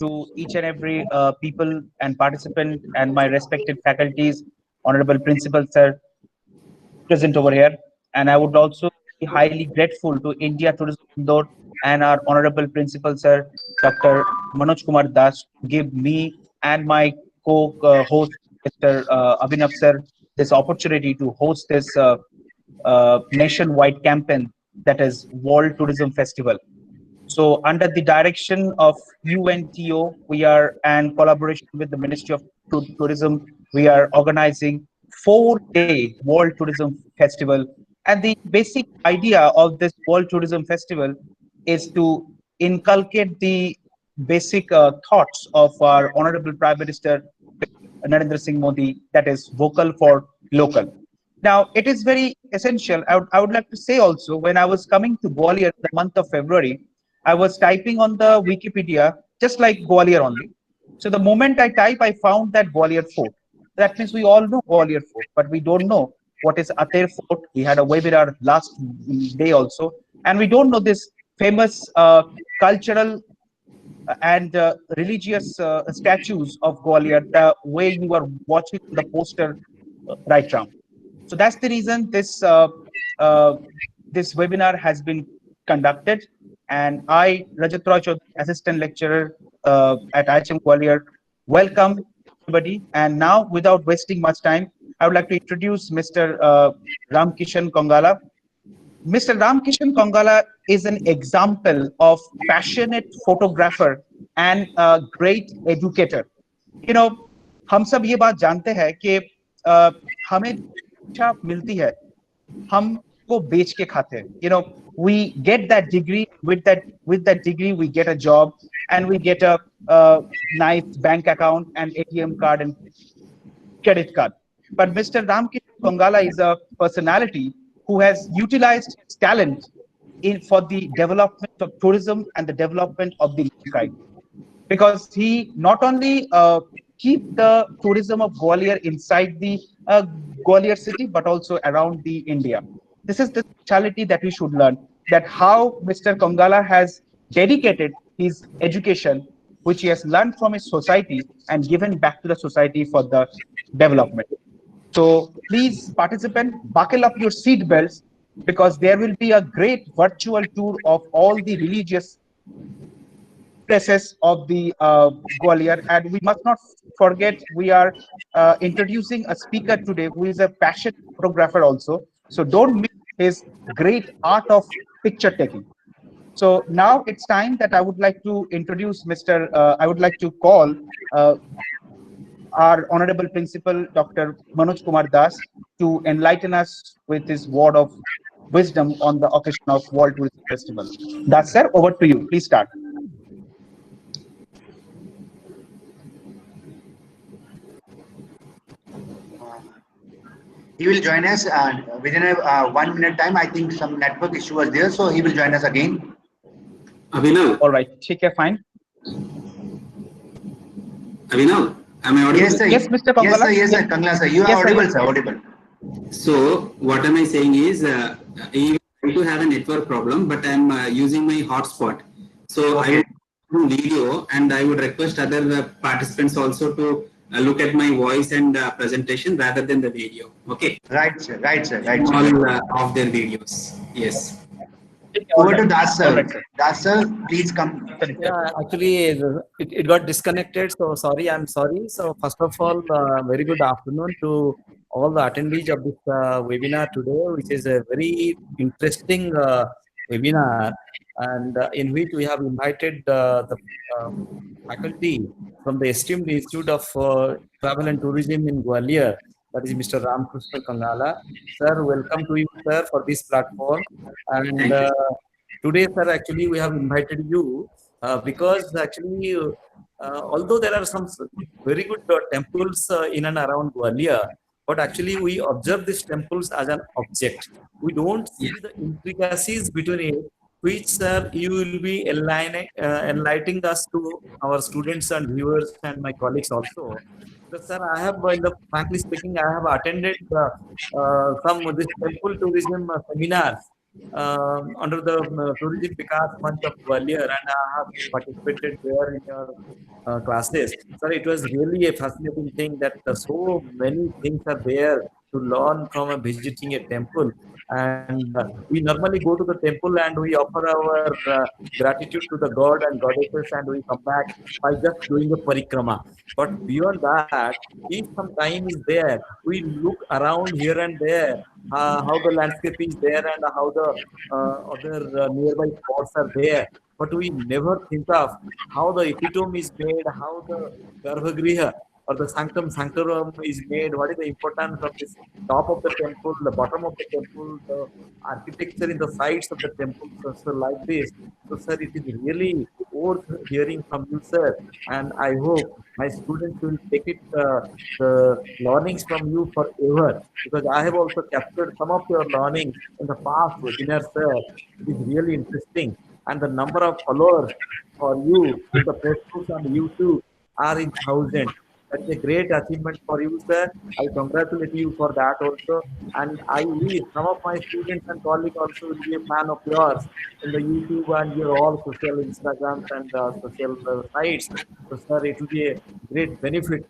to each and every people and participant and my respected faculties, honorable principal sir present over here. And I would also be highly grateful to India Tourism Indore and our honorable principal sir, Dr. Manoj Kumar Das, to give me and my co-host, Mr. Abhinav sir, this opportunity to host this nationwide campaign that is World Tourism Festival. So under the direction of UNTO, we are and collaboration with the Ministry of Tourism, we are organizing 4-day World Tourism Festival. And the basic idea of this World Tourism Festival is to inculcate the basic thoughts of our Honorable Prime Minister Narendra Singh Modi, that is vocal for local. Now, it is very essential. I would like to say also, when I was coming to Gwalior the month of February, I was typing on the Wikipedia, just like Gwalior only. So the moment I type, I found that Gwalior Fort. That means we all know Gwalior Fort, but we don't know what is Ater Fort. We had a webinar last day also, and we don't know this famous cultural and religious statues of Gwalior, the way you are watching the poster right now. So that's the reason this webinar has been conducted, and I, Rajat Roy Chaudhary, assistant lecturer at IHM Gwalior, welcome everybody. And now, without wasting much time, I would like to introduce Mr. Ramkishan Kongala. Mr. Ramkishan Kongala is an example of passionate photographer and a great educator. You know, हम सब ये बात जानते हैं कि हमें शिक्षा मिलती है, हम को बेच के खाते हैं. You know, we get that degree, with that degree we get a job and we get a nice bank account and ATM card and credit card. But Mr. Ramkishan Kongala is a personality who has utilized his talent for the development of tourism and the development of the lifestyle. Because he not only keep the tourism of Gwalior inside the Gwalior city, but also around the India. This is the speciality that we should learn, that how Mr. Kongala has dedicated his education, which he has learned from his society and given back to the society for the development. So please, participant, buckle up your seat belts, because there will be a great virtual tour of all the religious places of the Gwalior. And we must not forget, we are introducing a speaker today who is a passionate photographer also. So don't miss his great art of picture taking. So now it's time that I would like to introduce I would like to call our honorable principal, Dr. Manoj Kumar Das, to enlighten us with his word of wisdom on the occasion of World Tourism Festival. Das sir, over to you. Please start. He will join us within a 1 minute time. I think some network issue was there, so he will join us again. Abhinav. All right, take care, fine. Abhinav, am I audible? Yes, sir. Yes, Mr. Kongala. Yes, sir. Kongala, sir. You are Yes, audible, sir. sir. Audible. So, what am I saying is, I to have a network problem, but I'm using my hotspot. So, Okay. I will do video, and I would request other participants also to look at my voice and presentation rather than the video. Okay. Right, sir. Right, sir. Right, sir. All of their videos. Yes. Over to Das, sir. All right, sir. Das, sir, please come. Yeah, actually, it got disconnected. So sorry, I'm sorry. So first of all, very good afternoon to all the attendees of this webinar today, which is a very interesting webinar, and in which we have invited the faculty from the esteemed Institute of Travel and Tourism in Gwalior, that is Mr. Ramkishan Kongala. Sir, welcome to you, sir, for this platform. And today, sir, actually, we have invited you because actually, although there are some very good temples in and around Gwalior, but actually we observe these temples as an object. We don't see the intricacies between it, which, sir, you will be enlightening us to our students and viewers and my colleagues also. So, sir, I have, frankly speaking, I have attended some of this temple tourism seminars under the tourism Vikas month of Gwalior, and I have participated there in your classes. Sir, it was really a fascinating thing that so many things are there to learn from visiting a temple. And we normally go to the temple and we offer our gratitude to the god and goddesses, and we come back by just doing a parikrama. But beyond that, if some time is there, we look around here and there, how the landscape is there and how the other nearby spots are there. But we never think of how the epitome is made, how the garbhagriha or the sanctum sanctorum is made, what is the importance of this top of the temple, the bottom of the temple, the architecture in the sides of the temple, so like this. So, sir, it is really worth hearing from you, sir. And I hope my students will take it, the learnings from you forever, because I have also captured some of your learnings in the past webinars, sir. It is really interesting. And the number of followers for you in the Facebook and YouTube are in thousands. That's a great achievement for you, sir. I congratulate you for that also. And I wish some of my students and colleagues also will be a fan of yours in the YouTube and your all social Instagrams and social sites. So, sir, it will be a great benefit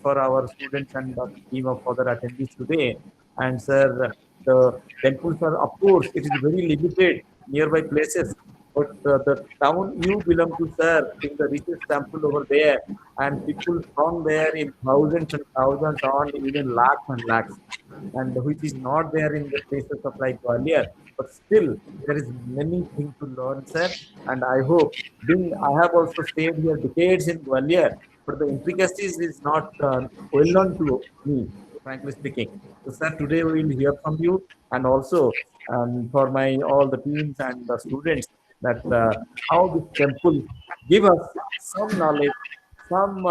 for our students and the team of other attendees today. And, sir, the temples are, of course, it is very limited nearby places. But the town you belong to, sir, is the richest temple over there, and people from there in thousands and thousands, on even lakhs and lakhs, and which is not there in the places of like Gwalior. But still, there is many things to learn, sir. And I hope, being I have also stayed here decades in Gwalior, but the intricacies is not well known to me, frankly speaking. So, sir, today we will hear from you, and also for my all the teams and the students, that how this temple give us some knowledge, some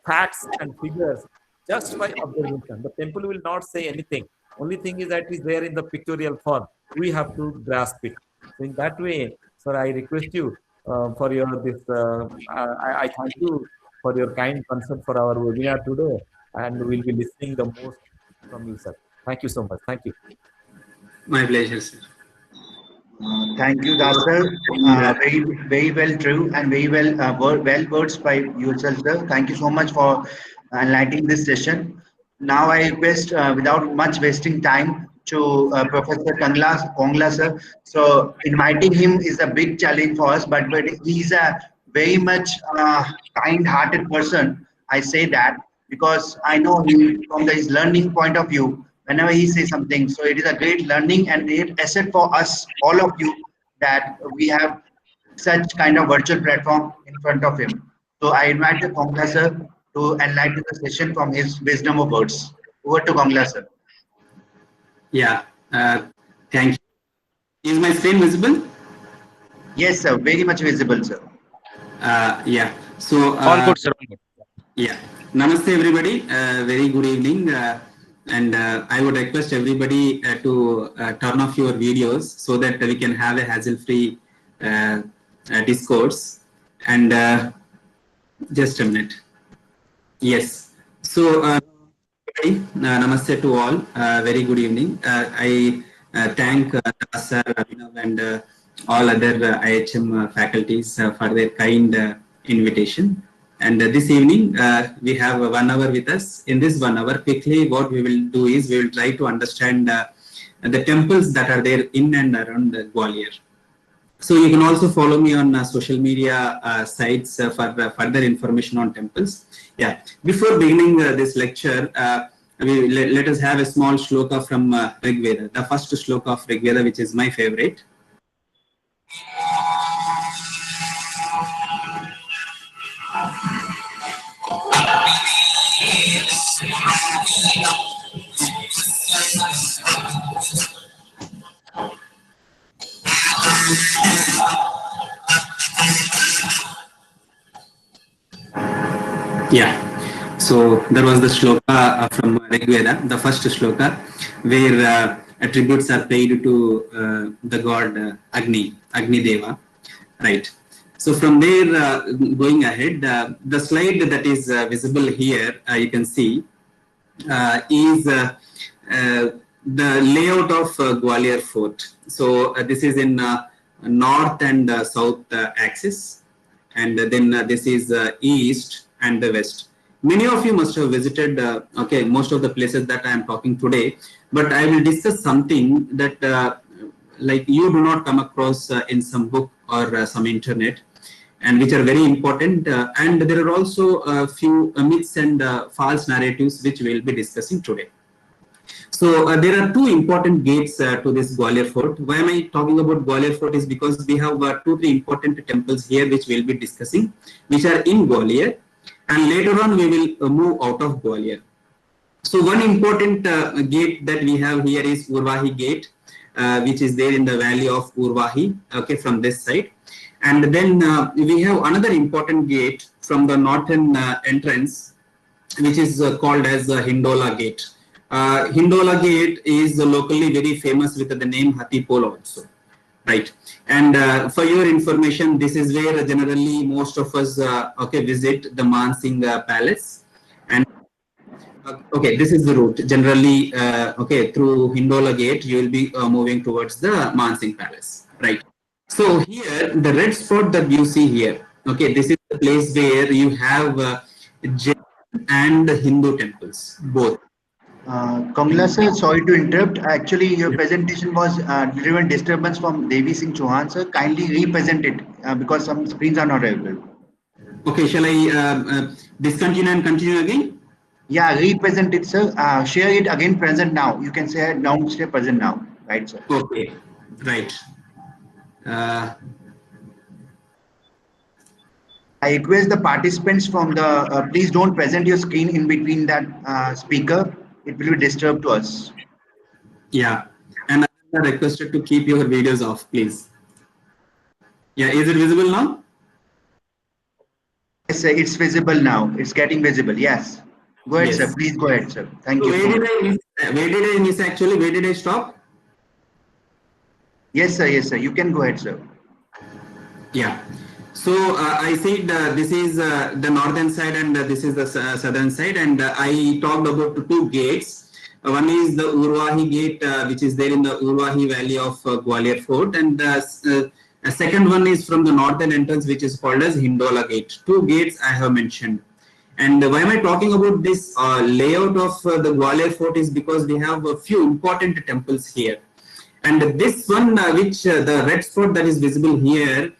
facts and figures just by observation. The temple will not say anything. Only thing is that it is there in the pictorial form. We have to grasp it. So in that way, sir, I request you for your this. I thank you for your kind concern for our webinar today, and we'll be listening the most from you, sir. Thank you so much. Thank you. My pleasure, sir. Thank you, Das sir. Very, very well true and very well well words by yourself, sir. Thank you so much for enlightening this session. Now I request, without much wasting time, to Professor Kongla, sir. So inviting him is a big challenge for us, but he's a very much kind-hearted person. I say that because I know him from his learning point of view whenever he says something. So it is a great learning and great asset for us, all of you, that we have such kind of virtual platform in front of him. So I invite the Kongla sir to enlighten the session from his wisdom of words. Over to Kongla sir. Yeah, thank you. Is my screen visible? Yes, sir. Very much visible, sir. Yeah. So All good, sir. All good. yeah. Namaste, everybody. Very good evening. And I would request everybody to turn off your videos so that we can have a hassle-free discourse. And just a minute. Yes. So, namaste to all. Very good evening. I thank Sir Abhinav and all other IHM faculties for their kind invitation. And this evening, we have 1 hour with us. In this 1 hour, quickly, what we will do is we will try to understand the temples that are there in and around Gwalior. So you can also follow me on social media sites for further information on temples. Yeah. Before beginning this lecture, let us have a small shloka from Rig Veda, the first shloka of Rig Veda, which is my favorite. Yeah, so there was the shloka from Rig Veda, the first shloka, where attributes are paid to the god Agni Deva, right? So from there, going ahead, the slide that is visible here, you can see, is the layout of Gwalior Fort. So this is in north and south axis, and then this is east and the west. Many of you must have visited okay, most of the places that I am talking today, but I will discuss something that like you do not come across in some book or some internet, and which are very important, and there are also a few myths and false narratives which we will be discussing today. So there are two important gates to this Gwalior Fort. Why am I talking about Gwalior Fort is because we have 2-3 important temples here which we will be discussing, which are in Gwalior, and later on we will move out of Gwalior. So one important gate that we have here is Urvahi Gate, which is there in the valley of Urvahi, okay, from this side. And then we have another important gate from the northern entrance, which is called as Hindola Gate. Hindola Gate is locally very famous with the name Hathi Pol also, right? And for your information, this is where generally most of us okay, visit the Mansingh Palace. And okay, this is the route. Generally, okay, through Hindola Gate, you will be moving towards the Mansingh Palace, right? So here, the red spot that you see here, okay, this is the place where you have Jain and Hindu temples, both. Kamla sir, sorry to interrupt. Actually, your presentation was driven disturbance from Devi Singh Chauhan sir. Kindly represent it because some screens are not available. Okay, shall I discontinue and continue again? Yeah, represent it, sir. Share it again. Present now. You can say downstairs present now, right, sir? Okay, right. I request the participants from the please don't present your screen in between that speaker. It will be disturbed to us. Yeah, and I am requested to keep your videos off, please. Yeah, is it visible now? Yes, sir. It's visible now. It's getting visible. Yes. Go ahead, Yes. sir. Please go ahead, sir. Thank So you. where did I miss actually? Where did I stop? Yes, sir. Yes, sir. You can go ahead, sir. Yeah. So I said this is the northern side and this is the southern side, and I talked about two gates. One is the Urvahi Gate, which is there in the Urvahi Valley of Gwalior Fort, and a second one is from the northern entrance, which is called as Hindola Gate. Two gates I have mentioned. And why am I talking about this layout of the Gwalior Fort is because we have a few important temples here. And this one, which the red spot that is visible here,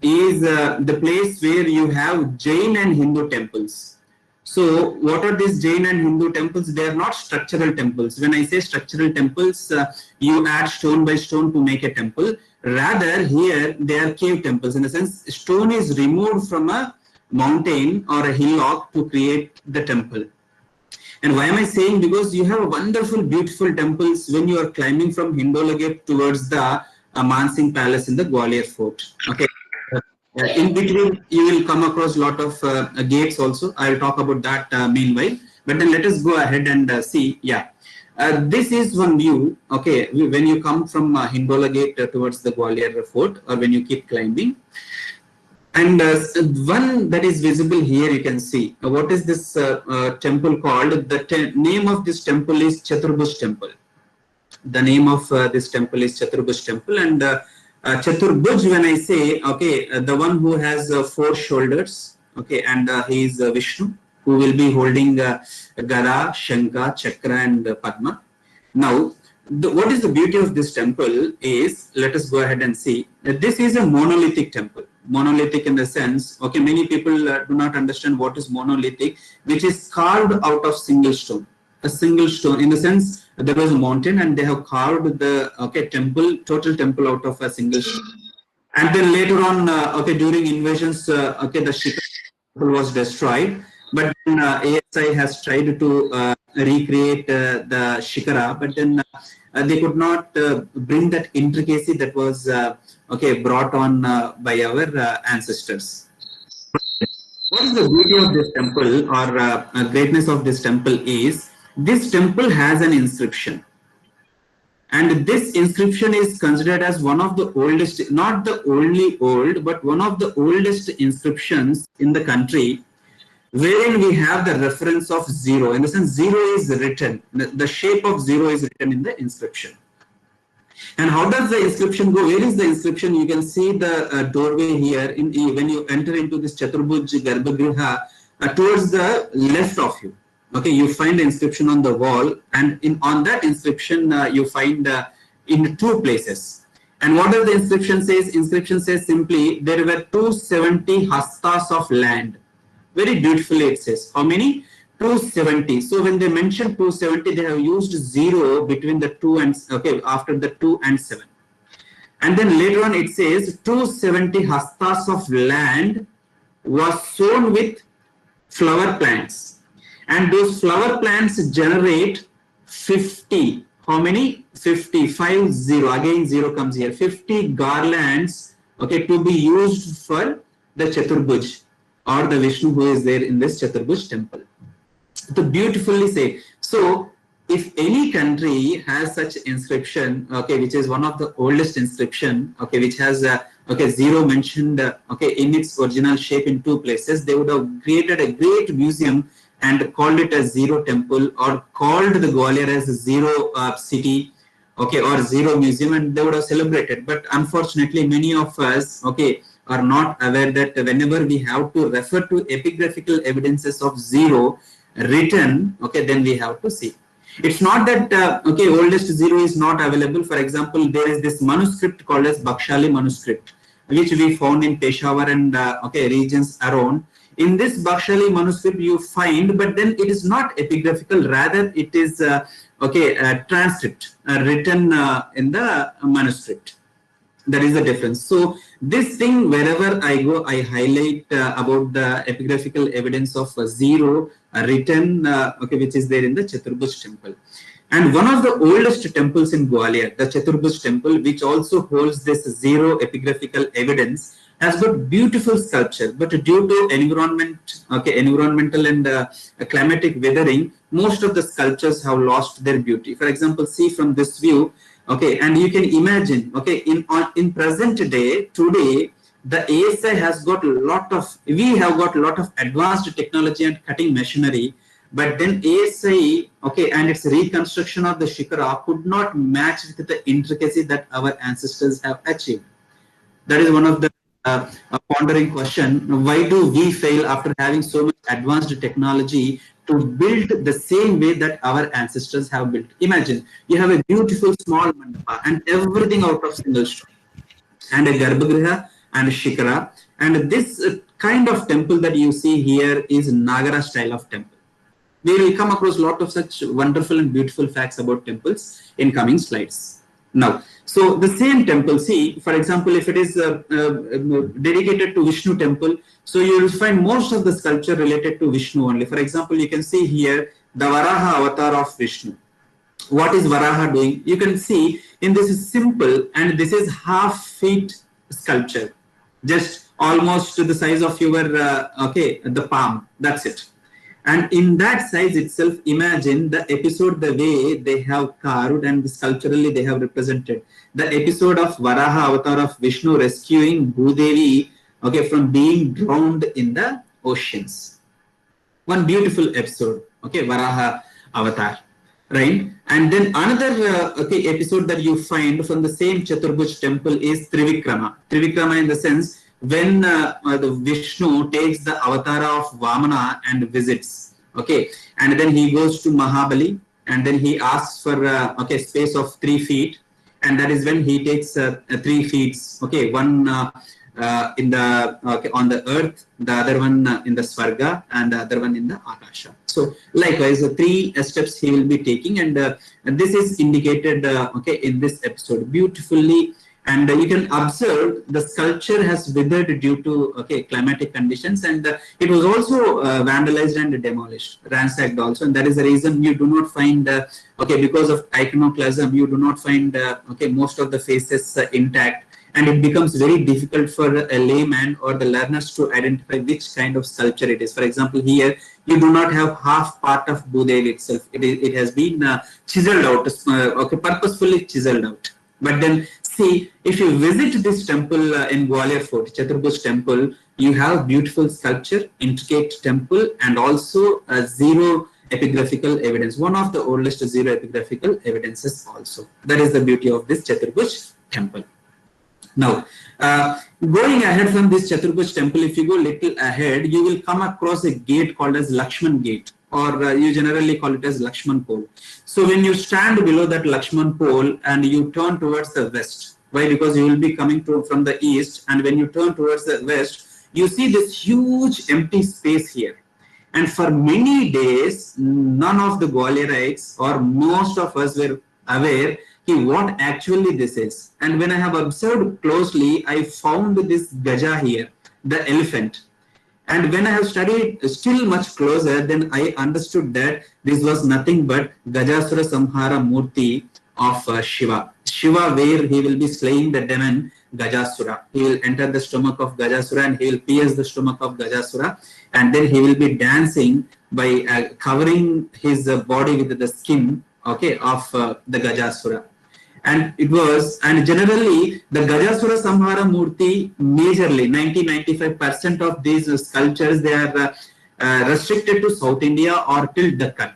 is the place where you have Jain and Hindu temples. So what are these Jain and Hindu temples? They are not structural temples. When I say structural temples, you add stone by stone to make a temple. Rather, here they are cave temples. In a sense, stone is removed from a mountain or a hillock to create the temple. And why am I saying? Because you have wonderful, beautiful temples when you are climbing from Hindola Gate towards the Mansingh Palace in the Gwalior Fort. Okay. In between, you will come across a lot of gates also. I will talk about that meanwhile. But then let us go ahead and see. Yeah. This is one view. Okay. When you come from Hindola Gate towards the Gwalior Fort, or when you keep climbing. And one that is visible here, you can see. What is this temple called? The name of this temple is Chaturbhuj Temple. The name of this temple is Chaturbhuj Temple. And Chaturbhuj, when I say, okay, the one who has 4 shoulders, okay, and he is Vishnu, who will be holding Gada, Shankha, Chakra, and Padma. Now, what is the beauty of this temple is, let us go ahead and see, that this is a monolithic temple. Monolithic in the sense, okay, many people do not understand what is monolithic, which is carved out of single stone. A single stone, in the sense, there was a mountain and they have carved the total temple out of a single stone. And then later on, okay, during invasions, okay, the Shikara temple was destroyed. But then ASI has tried to recreate the Shikara, but then they could not bring that intricacy that was okay, brought on by our ancestors. What is the beauty of this temple, or greatness of this temple is, this temple has an inscription. And this inscription is considered as one of the oldest, not the only old, but one of the oldest inscriptions in the country. wherein we have the reference of 0. In the sense, 0 is written. The shape of 0 is written in the inscription. And how does the inscription go? Where is the inscription? You can see the doorway here. When you enter into this Chaturbuj Garbhagriha, towards the left of you, okay, you find the inscription on the wall, and on that inscription you find in 2 places. And what does the inscription says? Inscription says simply, there were 270 hastas of land. Very beautifully it says. How many? 270. So when they mention 270, they have used 0 between the 2 and, okay, after the 2 and 7. And then later on it says 270 hastas of land was sown with flower plants. And those flower plants generate 50. How many? 50. 50. Again 0 comes here. 50 garlands, okay, to be used for the Chaturbuj, or the Vishnu who is there in this Chaturbuj temple. To beautifully say. So if any country has such inscription, okay, which is one of the oldest inscription, okay, which has okay, 0 mentioned, okay, in its original shape in 2 places, they would have created a great museum and called it as 0 temple, or called the Gwalior as 0 city, okay, or 0 museum, and they would have celebrated. But unfortunately, many of us, okay, are not aware that whenever we have to refer to epigraphical evidences of 0 written, okay, then we have to see. It's not that okay, oldest 0 is not available. For example, there is this manuscript called as Bakshali manuscript, which we found in Peshawar and okay, regions around. In this Bakshali manuscript you find, but then it is not epigraphical, rather it is okay, transcript written in the manuscript. That is the difference. So this thing, wherever I go, I highlight about the epigraphical evidence of 0 written, okay, which is there in the Chaturbuj temple. And one of the oldest temples in Gwalior, the Chaturbuj temple, which also holds this 0 epigraphical evidence, has got beautiful sculpture, but due to environmental and climatic weathering, most of the sculptures have lost their beauty. For example, see from this view, okay, and you can imagine, okay, in present day, today, the ASI has got we have got a lot of advanced technology and cutting machinery, but then ASI, okay, and its reconstruction of the Shikara could not match with the intricacy that our ancestors have achieved. That is one of the pondering question. Why do we fail after having so much advanced technology to build the same way that our ancestors have built? Imagine you have a beautiful small mandapa and everything out of single stone, and a Garbhagriha and a Shikara, and this kind of temple that you see here is Nagara style of temple. We will come across a lot of such wonderful and beautiful facts about temples in coming slides. Now, so the same temple, see, for example, if it is dedicated to Vishnu temple, so you will find most of the sculpture related to Vishnu only. For example, you can see here the Varaha avatar of Vishnu. What is Varaha doing? You can see in this is simple, and this is half-feet sculpture, just almost to the size of your okay, the palm. That's it. And in that size itself, imagine the episode, the way they have carved and sculpturally they have represented. The episode of Varaha avatar of Vishnu rescuing Bhudevi, okay, from being drowned in the oceans. One beautiful episode, okay, Varaha avatar, right? And then another okay, episode that you find from the same Chaturbuj temple is Trivikrama. Trivikrama in the sense, when the Vishnu takes the avatar of Vamana and visits, okay, and then he goes to Mahabali, and then he asks for okay, space of 3 feet, and that is when he takes 3 feet, okay, one in the okay, on the earth, the other one in the Swarga, and the other one in the Akasha. So likewise, 3 steps he will be taking, and this is indicated okay, in this episode beautifully. And you can observe the sculpture has withered due to okay, climatic conditions, and it was also vandalized and demolished, ransacked also, and that is the reason you do not find okay, because of iconoclasm, you do not find okay, most of the faces intact, and it becomes very difficult for a layman or the learners to identify which kind of sculpture it is. For example, here you do not have half part of Bhudevi itself; it has been chiseled out, okay, purposefully chiseled out. But then see, if you visit this temple in Gwalior Fort, Chaturbuj temple, you have beautiful sculpture, intricate temple, and also zero epigraphical evidence. One of the oldest zero epigraphical evidences also. That is the beauty of this Chaturbhuj temple. Now, going ahead from this Chaturbhuj temple, if you go little ahead, you will come across a gate called as Lakshman Gate, or you generally call it as Lakshman Pole. So when you stand below that Lakshman Pole and you turn towards the west, why? Because you will be coming from the east, and when you turn towards the west, you see this huge empty space here. And for many days, none of the Gwaliorites or most of us were aware what actually this is. And when I have observed closely, I found this Gaja here, the elephant. And when I have studied still much closer, then I understood that this was nothing but Gajasura Samhara Murti of Shiva. Shiva, where he will be slaying the demon Gajasura. He will enter the stomach of Gajasura and he will pierce the stomach of Gajasura. And then he will be dancing by covering his body with the skin, okay, of the Gajasura. And it was, and generally the Gajasura Samhara Murti, majorly 90-95% of these sculptures, they are restricted to South India or till Deccan,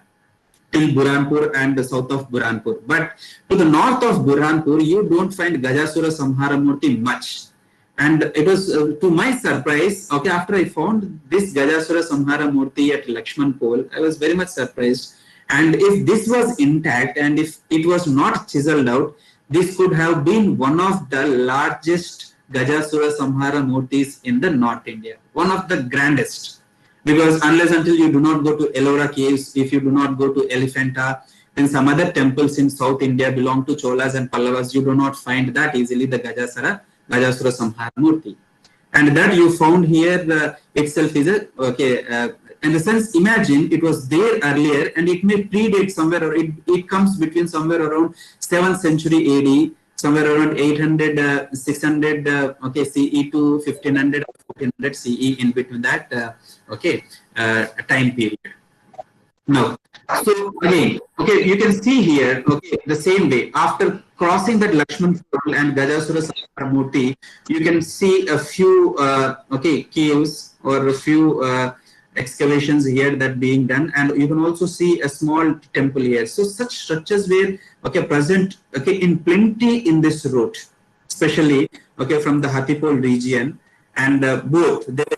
till Burhanpur and the south of Burhanpur. But to the north of Burhanpur, you don't find Gajasura Samhara Murti much. And it was to my surprise, okay, after I found this Gajasura Samhara Murti at Lakshman Pole, I was very much surprised. And if this was intact and if it was not chiseled out, this could have been one of the largest Gajasura Samhara Murtis in the North India, one of the grandest. Because unless until you do not go to Ellora caves, if you do not go to Elephanta, then some other temples in South India belong to Cholas and Pallavas, you do not find that easily the Gajasura Samhara Murti. And that you found here itself is a, okay, in the sense, imagine it was there earlier and it may predate somewhere, or it comes between somewhere around 7th century AD, somewhere around 800, 600, okay, CE to 1500, 1400 CE, in between that, okay, time period. Now, so again, okay, you can see here, okay, the same way, after crossing that Lakshman Pole and Gajasura Samhara Murti, you can see a few, okay, caves or a few excavations here that being done, and you can also see a small temple here. So such structures were, okay, present, okay, in plenty in this route, especially, okay, from the Hathipol region, and both they were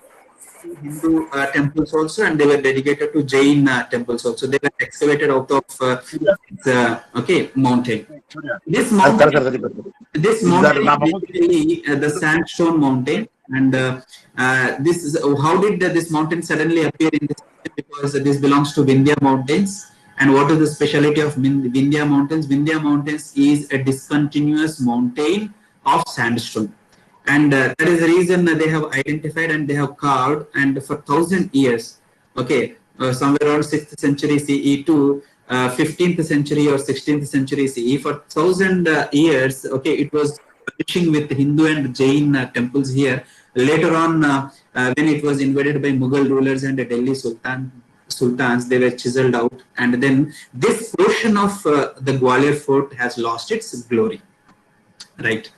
Hindu temples also, and they were dedicated to Jain temples also. They were excavated out of the, okay, mountain. This mountain, is basically the sandstone mountain. And this is how did this mountain suddenly appear in this? Because this belongs to Vindhya Mountains. And what is the speciality of Vindhya Mountains? Vindhya Mountains is a discontinuous mountain of sandstone. And that is the reason they have identified and they have carved, and for 1,000 years, okay, somewhere around 6th century CE to 15th century or 16th century CE, for 1,000 years, okay, it was fishing with Hindu and Jain temples here. Later on, when it was invaded by Mughal rulers and the Delhi sultans, they were chiseled out, and then this portion of the Gwalior fort has lost its glory, right?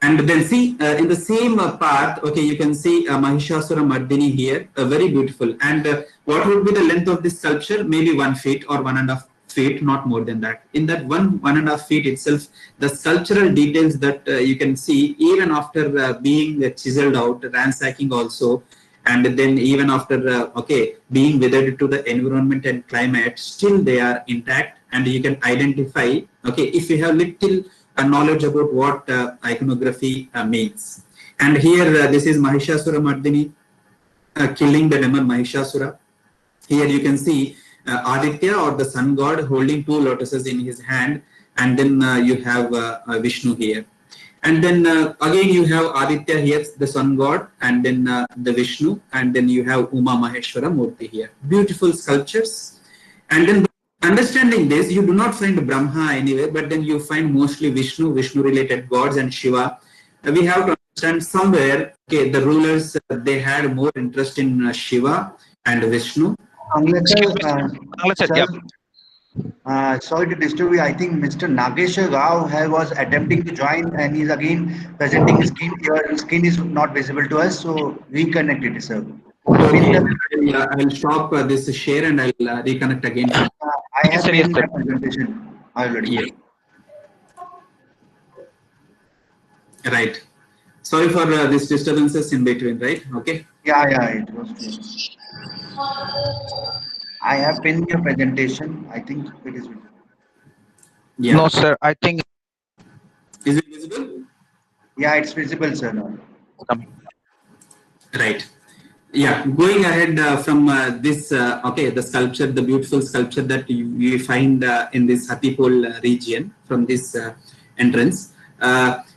And then see in the same path, okay, you can see Mahishasura Mardini here, very beautiful. And what would be the length of this sculpture? Maybe 1 feet or 1.5 feet, not more than that. In that 1.5 feet itself, the sculptural details that you can see, even after being chiseled out, ransacking also, and then even after okay, being weathered to the environment and climate, still they are intact, and you can identify, okay, if you have little knowledge about what iconography means. And here this is Mahishasura Mardini killing the demon Mahishasura. Here you can see Aditya, or the sun god, holding 2 lotuses in his hand, and then you have Vishnu here. And then again you have Aditya here, the sun god, and then the Vishnu, and then you have Uma Maheshwara Murti here. Beautiful sculptures. And then understanding this, you do not find Brahma anywhere, but then you find mostly Vishnu related gods, and Shiva. We have to understand somewhere, okay, the rulers, they had more interest in Shiva and Vishnu. Sir, Sorry to disturb you. I think Mr. Nageshwar Rao was attempting to join and he's again presenting his screen. Your screen is not visible to us, so reconnect it, sir. Pin Okay, the, I'll stop this share and I'll reconnect again from. I Yes, have sir. Yes, pinned sir. my presentation already. Yes, right. Sorry for these disturbances in between, right? Okay. Yeah, it was clear. I have pinned your presentation. I think it is visible. Yeah. No, sir. I think Is it visible? Yeah, it's visible, sir. Now. it's coming. Right. Yeah, going ahead from this, okay, the sculpture, the beautiful sculpture that you find in this Hatipol region from this entrance.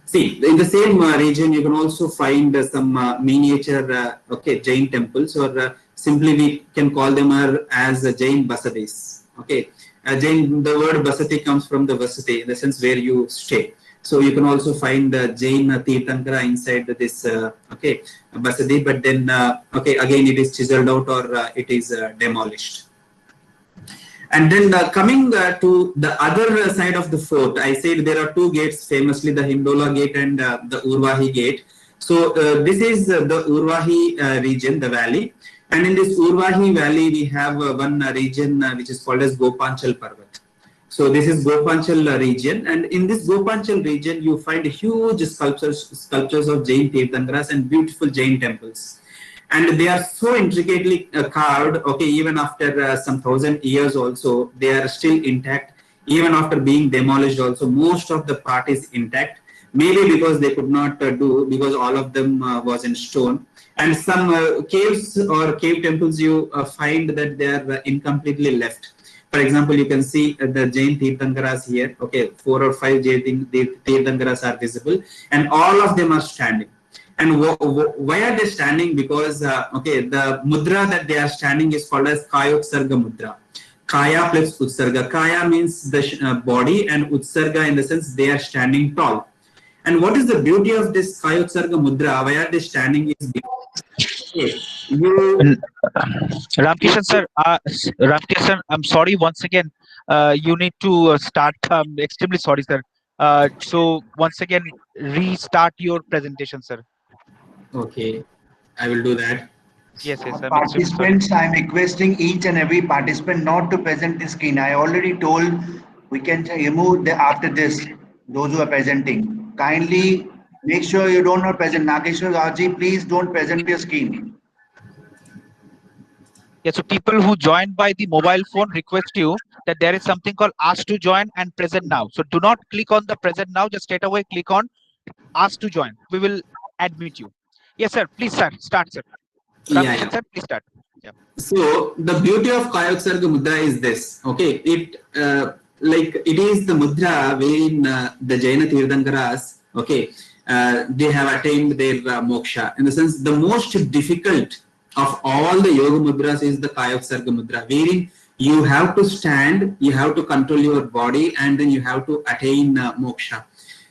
See, in the same region, you can also find some miniature, okay, Jain temples, or simply we can call them as Jain Basadis. Okay, Jain, the word Basati comes from the Vasati, in the sense where you stay. So you can also find the Jain Tirthankara inside this, okay, Basadi, but then, okay, again it is chiseled out or it is demolished. And then coming to the other side of the fort, I said there are two gates, famously the Hindola gate and the Urvahi gate. So this is the Urvahi region, the valley. And in this Urvahi valley, we have one region which is called as Gopanchal Parvat. So this is Gopanchal region, and in this Gopanchal region, you find huge sculptures of Jain Tirthankaras and beautiful Jain temples. And they are so intricately carved, okay, even after some 1,000 years also, they are still intact. Even after being demolished also, most of the part is intact. Maybe because they could not do, because all of them was in stone. And some caves or cave temples, you find that they are incompletely left. For example, you can see the Jain Tirthankaras here. Okay, 4 or 5 Jain Tirthankaras are visible, and all of them are standing. And why are they standing? Because okay, the mudra that they are standing is called as Kayotsarga mudra. Kaya plus Utsarga. Kaya means the body, and Utsarga in the sense they are standing tall. And what is the beauty of this Kayotsarga mudra? Why are they standing? Is okay, you, Ramkishan sir, Ramkishan, I'm sorry once again. You need to start. Extremely sorry, sir. So once again, restart your presentation, sir. okay, I will do that. Yes, yes. I'm extremely sorry. Participants, I'm requesting each and every participant not to present the screen. I already told we can remove the after this, those who are presenting. Kindly make sure you don't not present. Nageshwar Raji, please don't present your screen. Yeah, so people who join by the mobile phone request you that there is something called ask to join and present now. So do not click on the present now, just straight away click on ask to join. We will admit you. Yes, sir. Please, sir. Start, sir. Yeah, Ramkishan yeah. sir, please start. Yeah. So the beauty of Kayotsarga mudra is this. Okay, it like it is the mudra wherein the Jaina Tirthankaras, okay, they have attained their moksha. In the sense, the most difficult of all the yoga mudras is the Kayotsarga mudra, wherein you have to stand, you have to control your body, and then you have to attain moksha.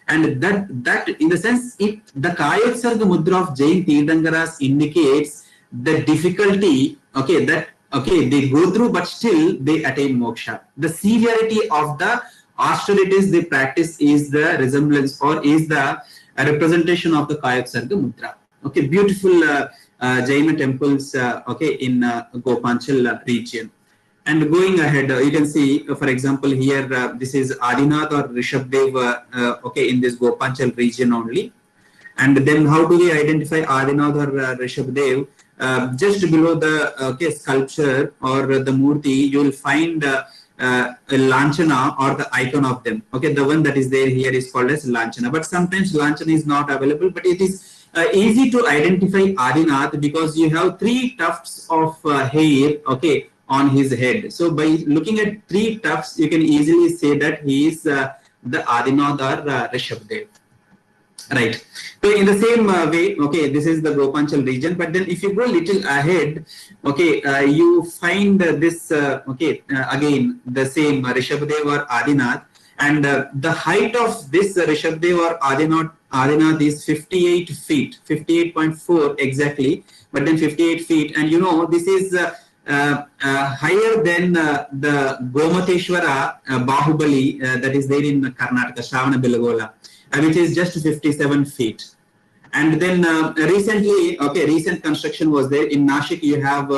And that in the sense, the Kayotsarga mudra of Jain Tirthankaras indicates the difficulty, okay, that okay they go through, but still they attain moksha. The severity of the austerities they practice is the resemblance or is the representation of the Kayotsarga mudra. Okay, beautiful Jaina temples, okay, in Gopanchal region. And going ahead, you can see, for example, here this is Adinath or Rishabdev, okay, in this Gopanchal region only. And then how do we identify Adinath or Rishabdev? Just below the okay, sculpture or the murti, you will find a Lanchana or the icon of them. Okay, the one that is there here is called as Lanchana. But sometimes Lanchana is not available, but it is easy to identify Adinath because you have 3 tufts of hair, okay, on his head. So by looking at 3 tufts, you can easily say that he is the Adinath or Rishabdev. Right. So in the same way, okay, this is the Gopanchal region. But then if you go a little ahead, okay, you find this, okay, again, the same Rishabdev or Adinath. And the height of this Rishabdev or Adinath is 58 feet, 58.4 exactly, but then 58 feet. And you know, this is higher than the Gomateshwara Bahubali that is there in Karnataka, Shravana Belagola, which is just 57 feet. And then recently, recent construction was there in Nashik. You have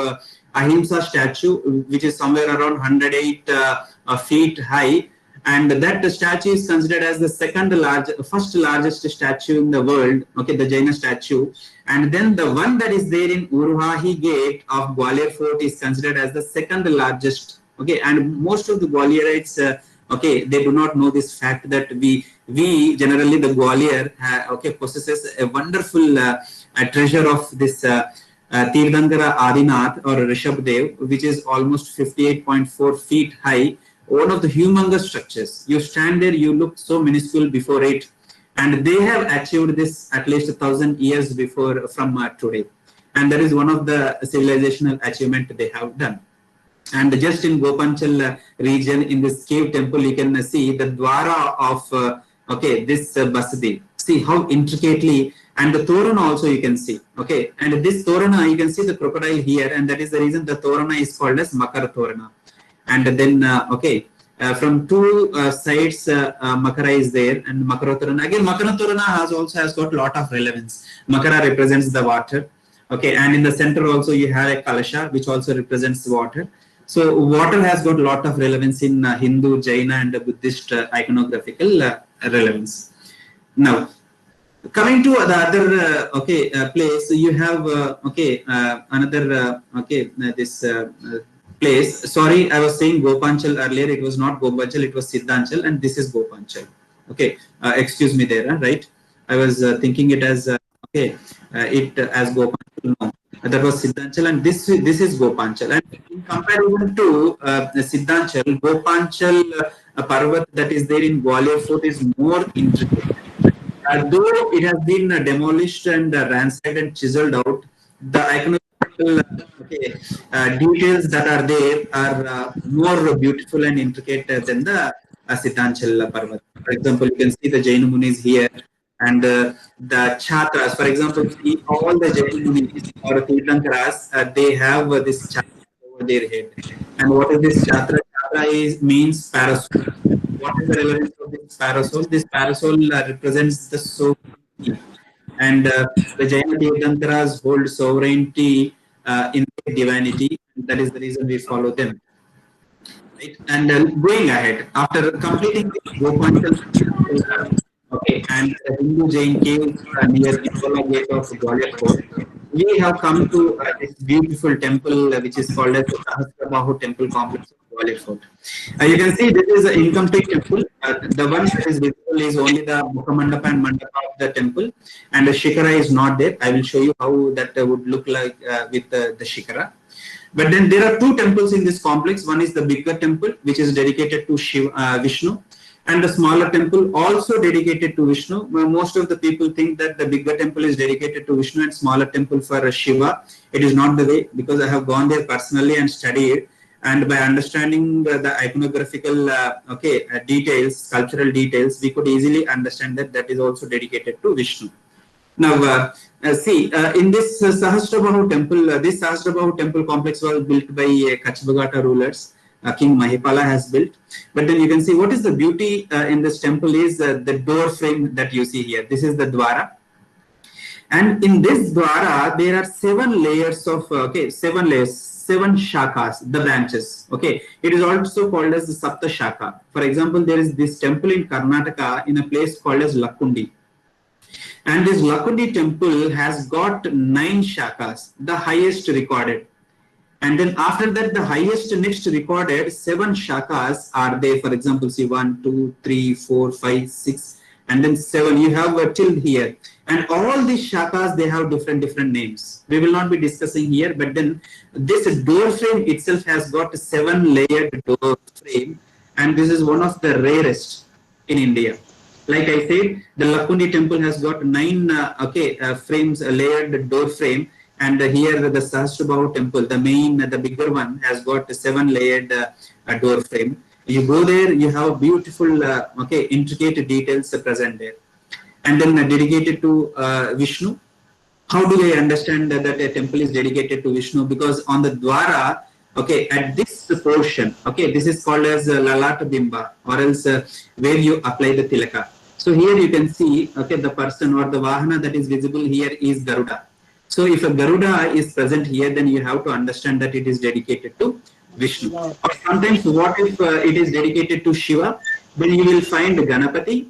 Ahimsa statue, which is somewhere around 108 feet high, and that statue is considered as the first largest statue in the world. Okay, the Jaina statue, and then the one that is there in Urvahi Gate of Gwalior Fort is considered as the second largest. Okay, and most of the Gwaliorites, they do not know this fact that we generally the Gwalior possesses a wonderful treasure of this Tirthankara Adinath or Rishabdev, which is almost 58.4 feet high. One of the humongous structures. You stand there, you look so minuscule before it, and they have achieved this at least 1,000 years before from today, and that is one of the civilizational achievement they have done. And just in Gopanchal region, in this cave temple, you can see the dwara of this Basadi. See how intricately, and the Torana also you can see. Okay, and this Torana, you can see the crocodile here, and that is the reason the Torana is called as Makara Torana. And then from two sides Makara is there, and Makara Torana. Again, Makara Torana also has got a lot of relevance. Makara represents the water. Okay, and in the center also you have a Kalasha, which also represents water. So water has got a lot of relevance in Hindu, Jaina, and Buddhist iconographical relevance. Now, coming to the other place, you have another this place. Sorry, I was saying Gopanchal earlier. It was not Gopanchal, it was Siddhanchal, and this is Gopanchal. Okay, excuse me there, right? I was thinking it as as Gopanchal. No, that was Siddhanchal, and this is Gopanchal. And in comparison to Siddhanchal, Gopanchal Parvat that is there in Gwalior Fort is more intricate. Though it has been demolished and ransacked and chiseled out, the iconographical details that are there are more beautiful and intricate than the Siddhanchal Parvat. For example, you can see the Jaina Munis here, and the Chatras. For example, see all the Jaina Munis or Tirthankaras, they have this chatra over their head. And what is this chatra? Chatra means parasol. What is the relevance of this parasol? This parasol represents the sovereignty, and the Jaina Tirthankaras hold sovereignty in their divinity. That is the reason we follow them. Right? And going ahead, after completing the Gopanchal, and the Hindu Jain cave near the Nicola Gate of Gwalior Fort, we have come to this beautiful temple which is called as the Sahasrabahu Temple Complex of Gwalior Fort. You can see this is an incomplete temple. The one that is visible is only the Mukhamandapa and Mandapa of the temple, and the Shikara is not there. I will show you how that would look like with the Shikara. But then there are two temples in this complex. One is the bigger temple, which is dedicated to Vishnu, and the smaller temple also dedicated to Vishnu. Most of the people think that the bigger temple is dedicated to Vishnu and smaller temple for Shiva. It is not the way, because I have gone there personally and studied, and by understanding the iconographical details, sculptural details, we could easily understand that that is also dedicated to Vishnu. Now, in this Sahasrabahu temple, this Sahasrabahu temple complex was built by Kachbagata rulers. King Mahipala has built. But then you can see what is the beauty in this temple is the door frame that you see here. This is the dwara. And in this dwara, there are 7 layers of, 7 shakas, the branches. Okay, it is also called as the Sapta Shaka. For example, there is this temple in Karnataka in a place called as Lakundi. And this Lakundi temple has got 9 shakas, the highest recorded. And then after that, the highest next recorded 7 shakas are there. For example, see 1, 2, 3, 4, 5, 6, and then 7. You have till here. And all these shakas, they have different names. We will not be discussing here, but then this door frame itself has got a 7-layered door frame. And this is one of the rarest in India. Like I said, the Lakundi temple has got 9 frames, a layered door frame. And here the Sahasrabahu temple, the bigger one, has got a 7-layered door frame. You go there, you have beautiful, intricate details present there. And then dedicated to Vishnu. How do they understand that a temple is dedicated to Vishnu? Because on the dwara, okay, at this portion, okay, this is called as Lalata Bimba, or else where you apply the tilaka. So here you can see, okay, the person or the Vahana that is visible here is Garuda. So if a Garuda is present here, then you have to understand that it is dedicated to Vishnu. Or sometimes what if it is dedicated to Shiva, then you will find Ganapati,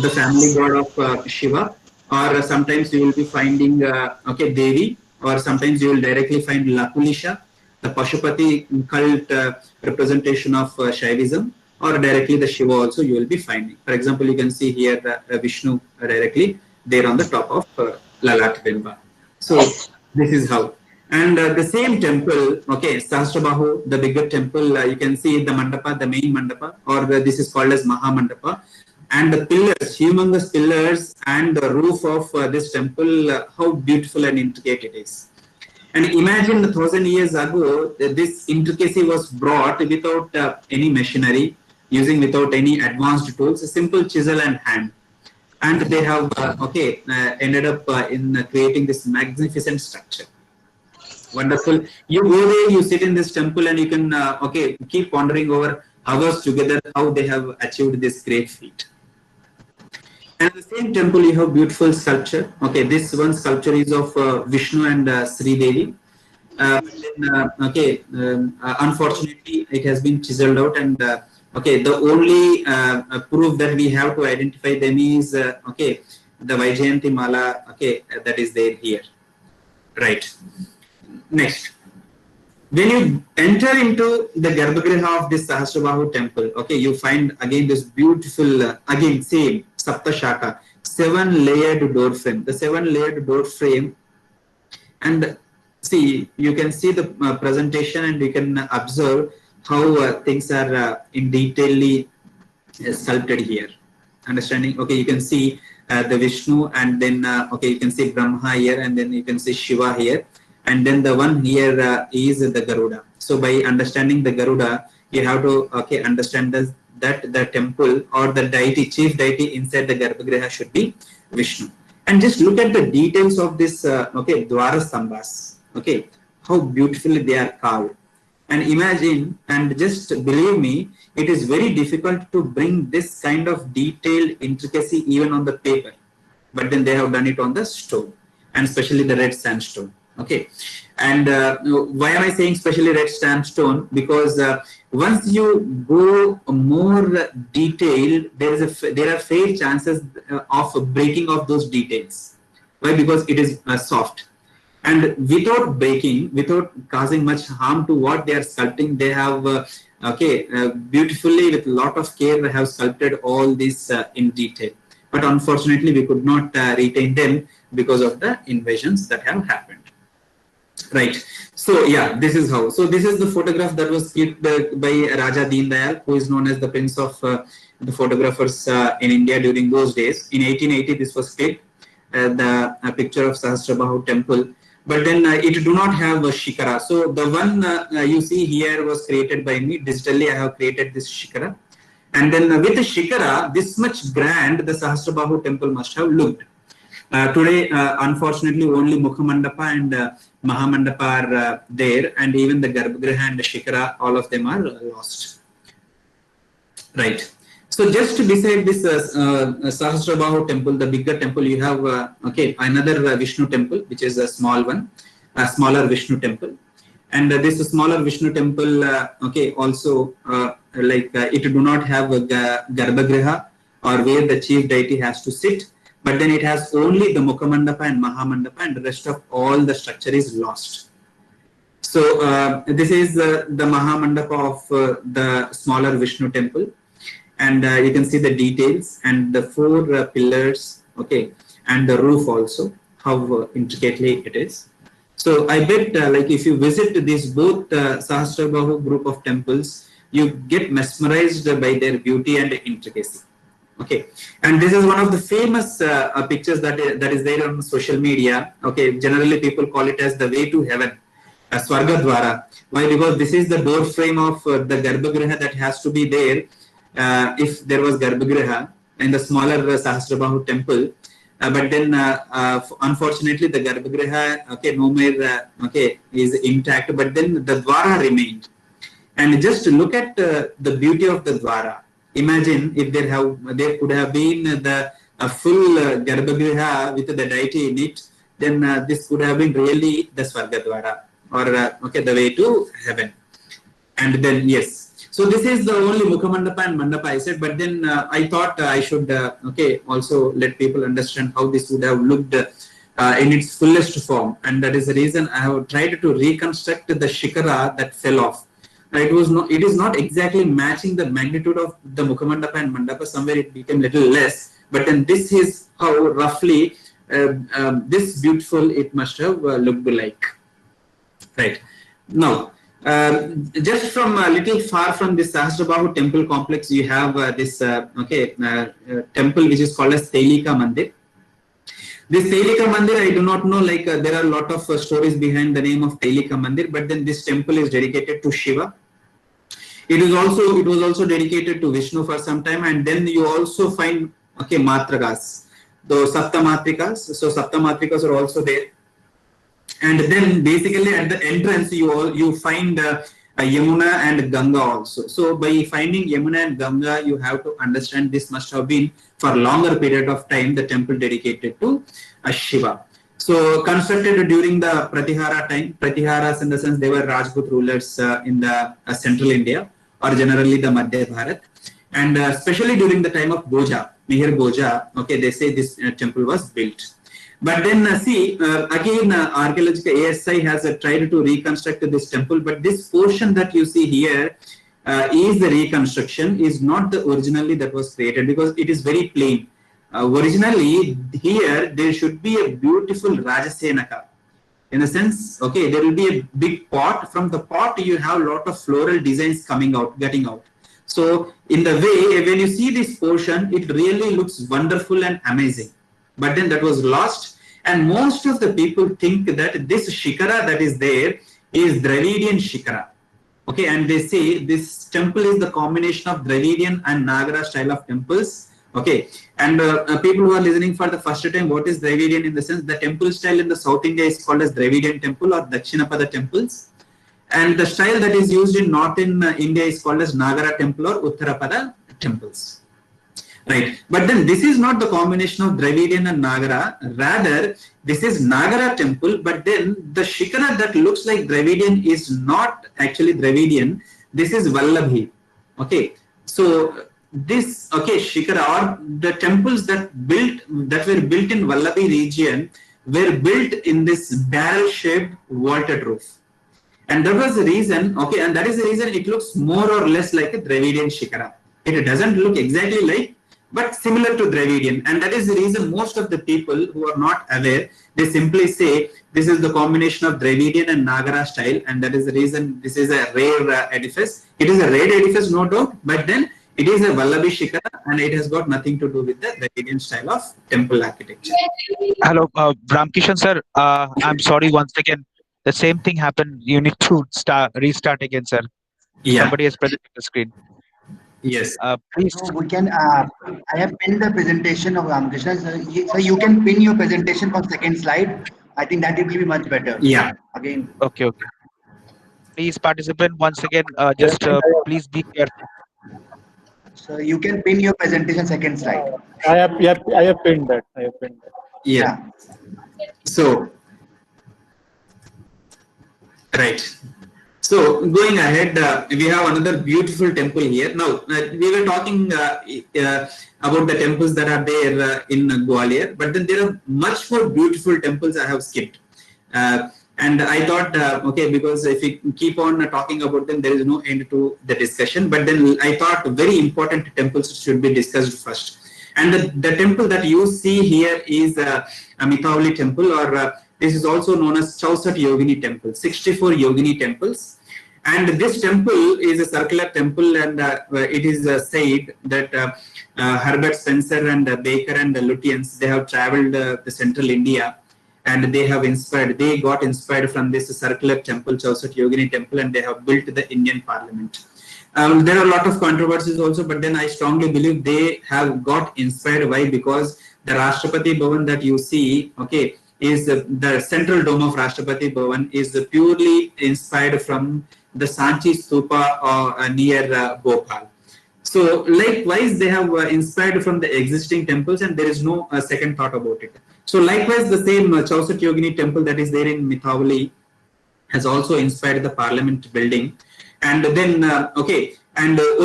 the family god of Shiva, or sometimes you will be finding okay, Devi, or sometimes you will directly find Lakulisha, the Pashupati cult representation of Shaivism, or directly the Shiva also you will be finding. For example, you can see here Vishnu directly there on the top of Lalat Bimba. So this is how. And the same temple, okay, Sahasrabahu, the bigger temple, you can see the mandapa, the main mandapa, or this is called as Maha Mandapa. And the pillars, humongous pillars, and the roof of this temple, how beautiful and intricate it is. And imagine 1,000 years ago, this intricacy was brought without any machinery, using without any advanced tools, a simple chisel and hand. And they have, okay, ended up in creating this magnificent structure. Wonderful. You go there, you sit in this temple, and you can, okay, keep pondering over hours together how they have achieved this great feat. And the same temple, you have beautiful sculpture. Okay, this one sculpture is of Vishnu and Sri Devi. Okay, unfortunately, it has been chiseled out, and okay, the only proof that we have to identify them is okay, the Vaijayanti Mala. Okay, that is there here. Right. Next. When you enter into the Garbhagriha of this Sahasrabahu temple, okay, you find again this beautiful, again same Sapta Shaka, 7-layered door frame. The 7-layered door frame, and see, you can see the presentation, and you can observe how things are in detailly sculpted here. Understanding? Okay, you can see the Vishnu, and then okay, you can see Brahma here, and then you can see Shiva here. And then the one here is the Garuda. So by understanding the Garuda, you have to okay understand that the temple or the deity, chief deity inside the Garbhagriha should be Vishnu. And just look at the details of this okay, Dwara Stambhas. Okay, how beautifully they are carved. And imagine, and just believe me, it is very difficult to bring this kind of detailed intricacy even on the paper. But then they have done it on the stone, and especially the red sandstone. Okay, and why am I saying especially red sandstone? Because once you go more detailed, there are fair chances of breaking of those details. Why? Because it is soft, and without breaking, without causing much harm to what they are sculpting, they have okay, beautifully with a lot of care have sculpted all this in detail. But unfortunately, we could not retain them because of the invasions that have happened. Right. So yeah, this is how. So this is the photograph that was clicked by Raja Deen Dayal, who is known as the prince of the photographers in India during those days. In 1880, this was clicked, the picture of Sahasrabahu temple. But then it do not have a shikara. So the one you see here was created by me. Digitally, I have created this shikara. And then with the shikara, this much grand, the Sahasrabahu temple must have looked. Today, unfortunately, only Mukhamandapa and Mahamandapa are there, and even the Garbhagriha and the Shikara, all of them are lost. Right. So just beside this Sahasrabahu temple, the bigger temple, you have okay, another Vishnu temple, which is a small one, a smaller Vishnu temple. And this smaller Vishnu temple, okay, also like it do not have a Garbhagriha, or where the chief deity has to sit. But then it has only the Mukhamandapa and Mahamandapa, and the rest of all the structure is lost. So this is the Mahamandapa of the smaller Vishnu temple, and you can see the details and the 4 pillars, okay, and the roof also, how intricately it is. So I bet like if you visit these both Sahasrabahu group of temples, you get mesmerized by their beauty and intricacy. Okay, and this is one of the famous pictures that is there on social media. Okay, generally people call it as the way to heaven, Swarga Dwara. Why? Because this is the door frame of the Garbhagriha that has to be there if there was Garbhagriha in the smaller Sahasrabahu temple. but then unfortunately the Garbhagriha, okay, no more, okay, is intact, but then the Dwara remained. And just look at the beauty of the Dwara. Imagine if there could have been the full Garbhagriha with the deity in it, then this could have been really the Swargadwara, or okay, the way to heaven. And then yes, so this is the only Mukhamandapa and Mandapa I said, but then I thought I should okay, also let people understand how this would have looked in its fullest form, and that is the reason I have tried to reconstruct the shikara that fell off. It is not exactly matching the magnitude of the Mukhamandapa and Mandapa. Somewhere it became little less, but then this is how roughly this beautiful it must have looked like. Right now, just from a little far from this Sahasrabahu temple complex, you have this temple which is called as Telika Mandir. This Telika Mandir, I do not know, like there are a lot of stories behind the name of Telika Mandir, but then this temple is dedicated to Shiva. It was also dedicated to Vishnu for some time, and then you also find okay Matrakas, those Saptamatrikas. So Saptamatrikas are also there, and then basically at the entrance you find Yamuna and Ganga also. So by finding Yamuna and Ganga, you have to understand this must have been for a longer period of time the temple dedicated to Shiva. So constructed during the Pratihara time. Pratiharas in the sense they were Rajput rulers in the central India, or generally the Madhya Bharat, and especially during the time of Bhoja, Mihir Bhoja, okay, they say this temple was built. But then again archaeological ASI has tried to reconstruct this temple, but this portion that you see here is the reconstruction, is not the originally that was created, because it is very plain. Originally here there should be a beautiful Rajasenaka. In a sense, okay, there will be a big pot. From the pot, you have a lot of floral designs getting out. So, in the way, when you see this portion, it really looks wonderful and amazing. But then that was lost, and most of the people think that this shikara that is there is Dravidian shikara. Okay, and they say this temple is the combination of Dravidian and Nagara style of temples. Okay, and people who are listening for the first time, what is Dravidian? In the sense, the temple style in the South India is called as Dravidian temple or Dakshinapada temples, and the style that is used in Northern India is called as Nagara temple or Uttarapada temples. Right, but then this is not the combination of Dravidian and Nagara. Rather, this is Nagara temple, but then the shikara that looks like Dravidian is not actually Dravidian. This is Vallabhi. Okay, so this shikara, or the temples that were built in Vallabhi region were built in this barrel-shaped vaulted roof, and that was the reason. Okay, and that is the reason it looks more or less like a Dravidian shikara. It doesn't look exactly like, but similar to Dravidian, and that is the reason most of the people who are not aware, they simply say this is the combination of Dravidian and Nagara style, and that is the reason this is a rare edifice. It is a rare edifice, no doubt, but then it is a Vallabhi shikara, and it has got nothing to do with the Dravidian style of temple architecture. Hello, Ramkishan sir. I'm sorry once again. The same thing happened. You need to restart again, sir. Yeah. Somebody has presented the screen. Yes. Please. So we can. I have pinned the presentation of Ramakrishna. So you can pin your presentation on second slide. I think that will be much better. Yeah. Again. Okay. Please, participant, once again, just please be careful. So you can pin your presentation second slide. I have pinned that. Yeah. So, right. So going ahead, we have another beautiful temple here. Now we were talking about the temples that are there in Gwalior, but then there are much more beautiful temples I have skipped. And I thought, okay, because if we keep on talking about them, there is no end to the discussion. But then I thought very important temples should be discussed first. And the temple that you see here is Amitavali temple, or this is also known as 64 Yogini temple, 64 Yogini temples. And this temple is a circular temple, and it is said that Herbert Spencer and Baker and Lutyens, they have traveled the central India, and they got inspired from this circular temple, 64 Yogini temple, and they have built the Indian Parliament. There are a lot of controversies also, but then I strongly believe they have got inspired. Why? Because The Rashtrapati Bhavan that you see, okay, is the central dome of Rashtrapati Bhavan is purely inspired from the Sanchi Stupa near Bhopal. So likewise, they have inspired from the existing temples, and there is no second thought about it. So likewise, the same Chausat Yogini temple that is there in Mithawali has also inspired the Parliament building. And then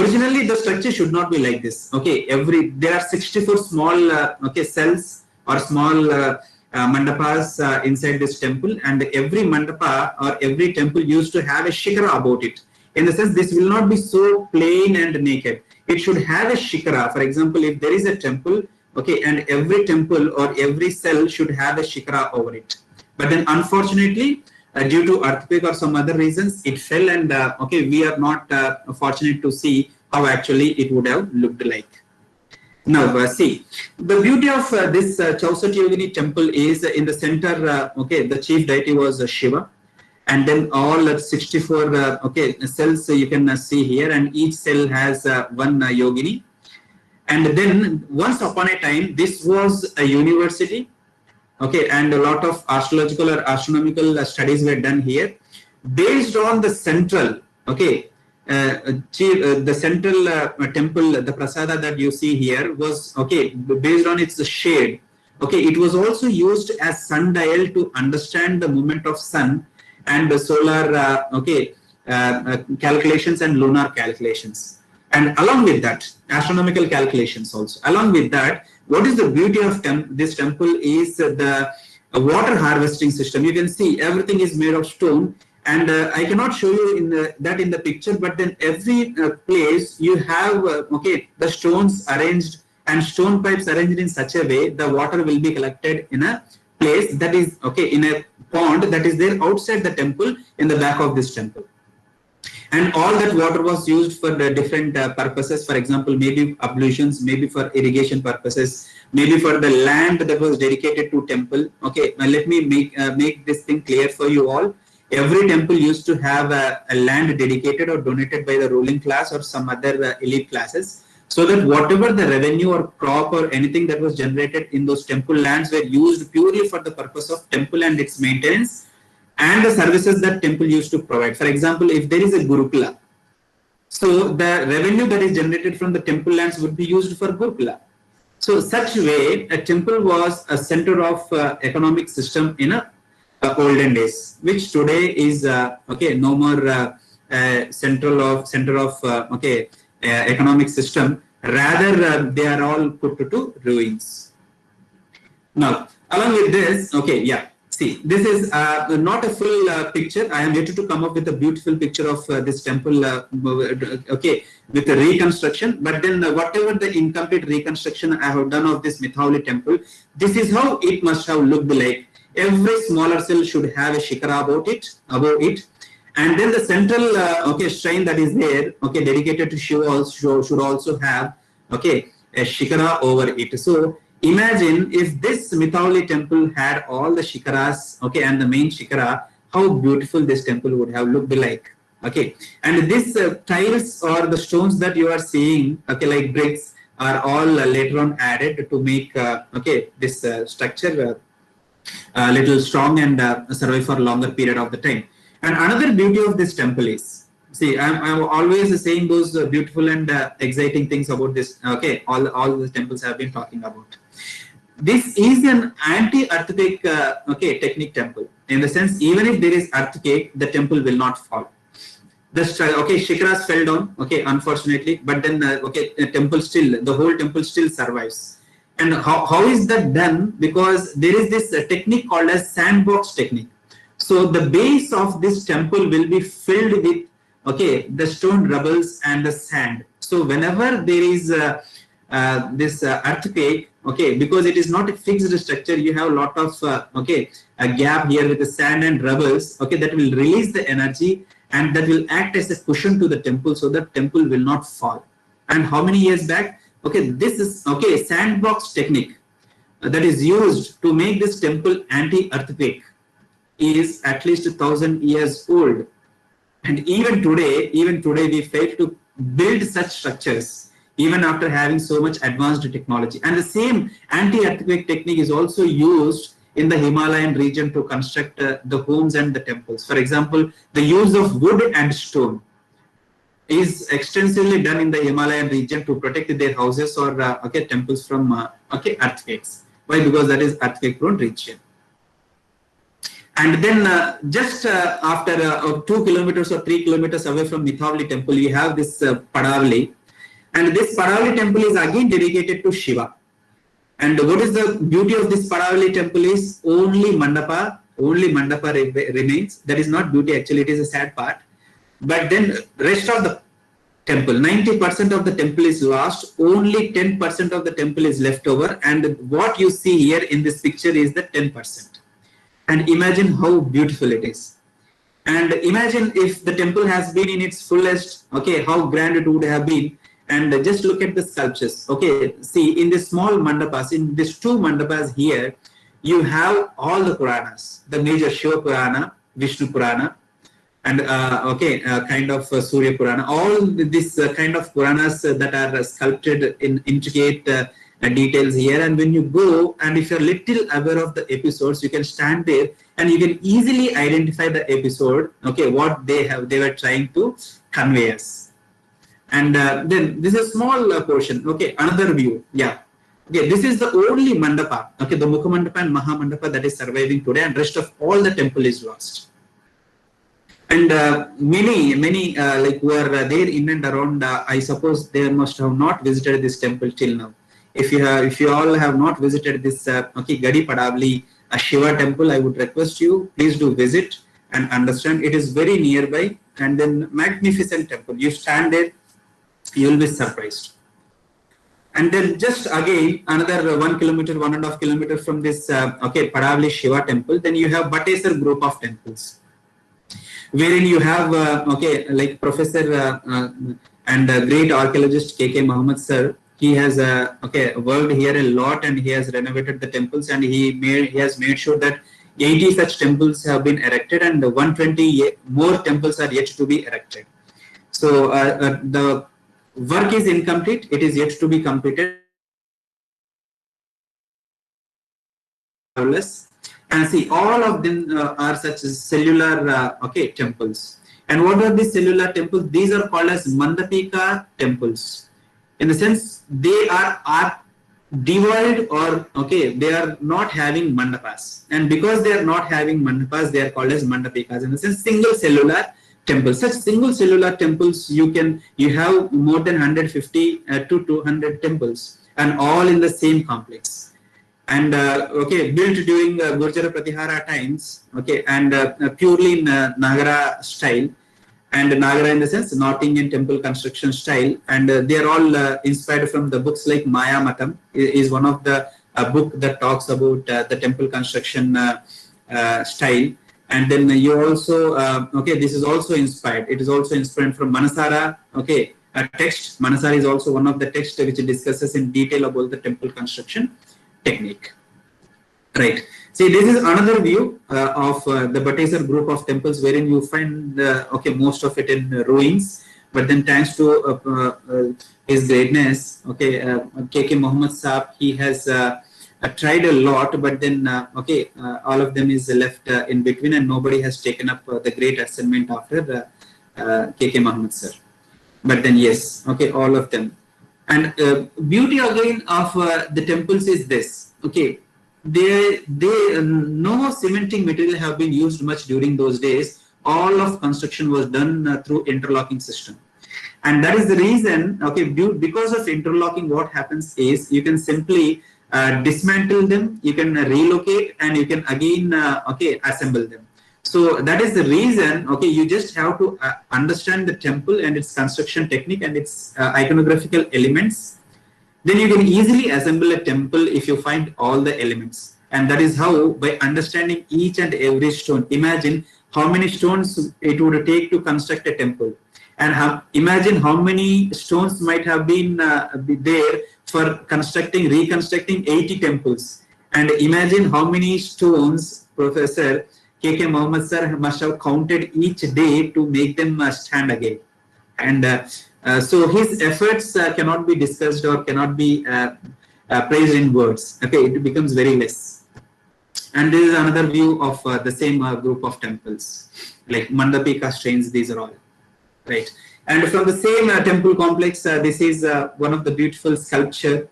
originally the structure should not be like this. Okay, there are 64 small cells or small mandapas inside this temple, and every mandapa or every temple used to have a shikara about it. In the sense, this will not be so plain and naked. It should have a shikara. For example, if there is a temple, okay, and every temple or every cell should have a shikara over it. But then unfortunately, due to earthquake or some other reasons, it fell, and we are not fortunate to see how actually it would have looked like. Now, see, the beauty of this Chausat Yogini temple is in the center, the chief deity was Shiva, and then all 64 cells you can see here, and each cell has one yogini. And then once upon a time, this was a university. Okay, and a lot of astrological or astronomical studies were done here based on the central, the central temple, the prasada that you see here was, based on its shade. Okay, it was also used as sundial to understand the movement of sun and the solar, calculations and lunar calculations. And along with that, astronomical calculations also. Along with that, what is the beauty of this temple is the water harvesting system. You can see everything is made of stone, and I cannot show you that in the picture, but then every place you have the stones arranged and stone pipes arranged in such a way the water will be collected in a place that is in a pond that is there outside the temple in the back of this temple. And all that water was used for the different purposes. For example, maybe ablutions, maybe for irrigation purposes, maybe for the land that was dedicated to temple. Okay, now let me make this thing clear for you all. Every temple used to have a land dedicated or donated by the ruling class or some other elite classes, so that whatever the revenue or crop or anything that was generated in those temple lands were used purely for the purpose of temple and its maintenance and the services that temple used to provide. For example, if there is a Gurukula, so the revenue that is generated from the temple lands would be used for Gurukula. So such way, a temple was a center of economic system in olden days, which today is no more center of economic system. Rather, they are all put to ruins. Now, along with this, see, this is not a full picture. I am yet to come up with a beautiful picture of this temple, with the reconstruction. But then whatever the incomplete reconstruction I have done of this Mithawali temple, this is how it must have looked like. Every smaller cell should have a shikara above it. And then the central shrine that is there, dedicated to Shiva should also have a shikara over it. So imagine if this Mithawali temple had all the shikaras, and the main shikara, how beautiful this temple would have looked like. Okay, and this tiles or the stones that you are seeing, like bricks, are all later on added to make this structure a little strong and survive for a longer period of the time. And another beauty of this temple is, see, I'm always saying those beautiful and exciting things about this. All the temples have been talking about. This is an anti-earthquake technique temple. In the sense, even if there is earthquake, the temple will not fall. The shikaras fell down, unfortunately, but then the whole temple still survives. And how is that done? Because there is this technique called as sandbox technique. So the base of this temple will be filled with the stone rubbles and the sand. So whenever there is this earthquake, because it is not a fixed structure, you have a lot of a gap here with the sand and rubbles, that will release the energy and that will act as a cushion to the temple, so that temple will not fall. And how many years back? This is sandbox technique that is used to make this temple anti-earthquake is at least 1,000 years old. And even today we fail to build such structures even after having so much advanced technology. And the same anti-earthquake technique is also used in the Himalayan region to construct the homes and the temples. For example, the use of wood and stone is extensively done in the Himalayan region to protect their houses or temples from earthquakes. Why? Because that is earthquake-prone region. And then just after 2 kilometers or 3 kilometers away from Mithawali temple, you have this Padavali. And this Padavali temple is again dedicated to Shiva. And what is the beauty of this Padavali temple is only mandapa remains. That is not beauty, actually it is a sad part. But then rest of the temple, 90% of the temple is lost, only 10% of the temple is left over. And what you see here in this picture is the 10%. And imagine how beautiful it is. And imagine if the temple has been in its fullest, how grand it would have been. And just look at the sculptures. See, in this small mandapas, in these 2 mandapas here, you have all the Puranas, the major Shiva Purana, Vishnu Purana, and kind of Surya Purana. All these kind of Puranas that are sculpted in intricate details here. And when you go, and if you're little aware of the episodes, you can stand there and you can easily identify the episode, what they were trying to convey us. And then this is a small portion. Another view. This is the only mandapa, the Mukha Mandapa and Maha Mandapa that is surviving today, and rest of all the temple is lost. And many like who are there in and around, I suppose they must have not visited this temple till now. If you all have not visited this Gadi Padavali Shiva temple, I would request you, please do visit and understand. It is very nearby, and then magnificent temple. You stand there, you will be surprised. And then just again another 1 kilometer, 1.5 kilometer from this Padavali Shiva temple, then you have Batesar group of temples, wherein you have like Professor and great archaeologist K.K. Muhammad sir. He has worked here a lot, and he has renovated the temples, and he has made sure that 80 such temples have been erected, and 120 more temples are yet to be erected. So the work is incomplete; it is yet to be completed. And see, all of them are such cellular temples. And what are these cellular temples? These are called as Mandapika temples. In the sense, they are devoid, or they are not having mandapas. And because they are not having mandapas, they are called as Mandapikas. In the sense, single cellular temples. Such single cellular temples, you have more than 150 to 200 temples, and all in the same complex. And built during Gurjara Pratihara times, and purely in Nagara style. And Nagara in the sense North Indian temple construction style, and they are all inspired from the books like Maya Matam is one of the book that talks about the temple construction style. And then you also this is also inspired. It is also inspired from Manasara. A text. Manasara is also one of the texts which discusses in detail about the temple construction technique. Right. See, this is another view of the Batesar group of temples, wherein you find most of it in ruins. But then, thanks to his greatness, K.K. Muhammad Saab, he has tried a lot, but then all of them is left in between, and nobody has taken up the great assignment after K.K. Muhammad sir. But then yes, all of them. And beauty again of the temples is this. No cementing material have been used much during those days. All of construction was done through interlocking system, and that is the reason. Because of interlocking, what happens is you can simply dismantle them, you can relocate, and you can again assemble them. So that is the reason. You just have to understand the temple and its construction technique and its iconographical elements. Then you can easily assemble a temple if you find all the elements. And that is how, by understanding each and every stone, imagine how many stones it would take to construct a temple. And imagine how many stones might have been there for reconstructing 80 temples. And imagine how many stones Professor K.K. Muhammad sir must have counted each day to make them stand again. And So his efforts cannot be discussed or cannot be praised in words. Okay, it becomes very less. And this is another view of the same group of temples, like Mandapika strains. These are all right. And from the same temple complex, this is one of the beautiful sculpture.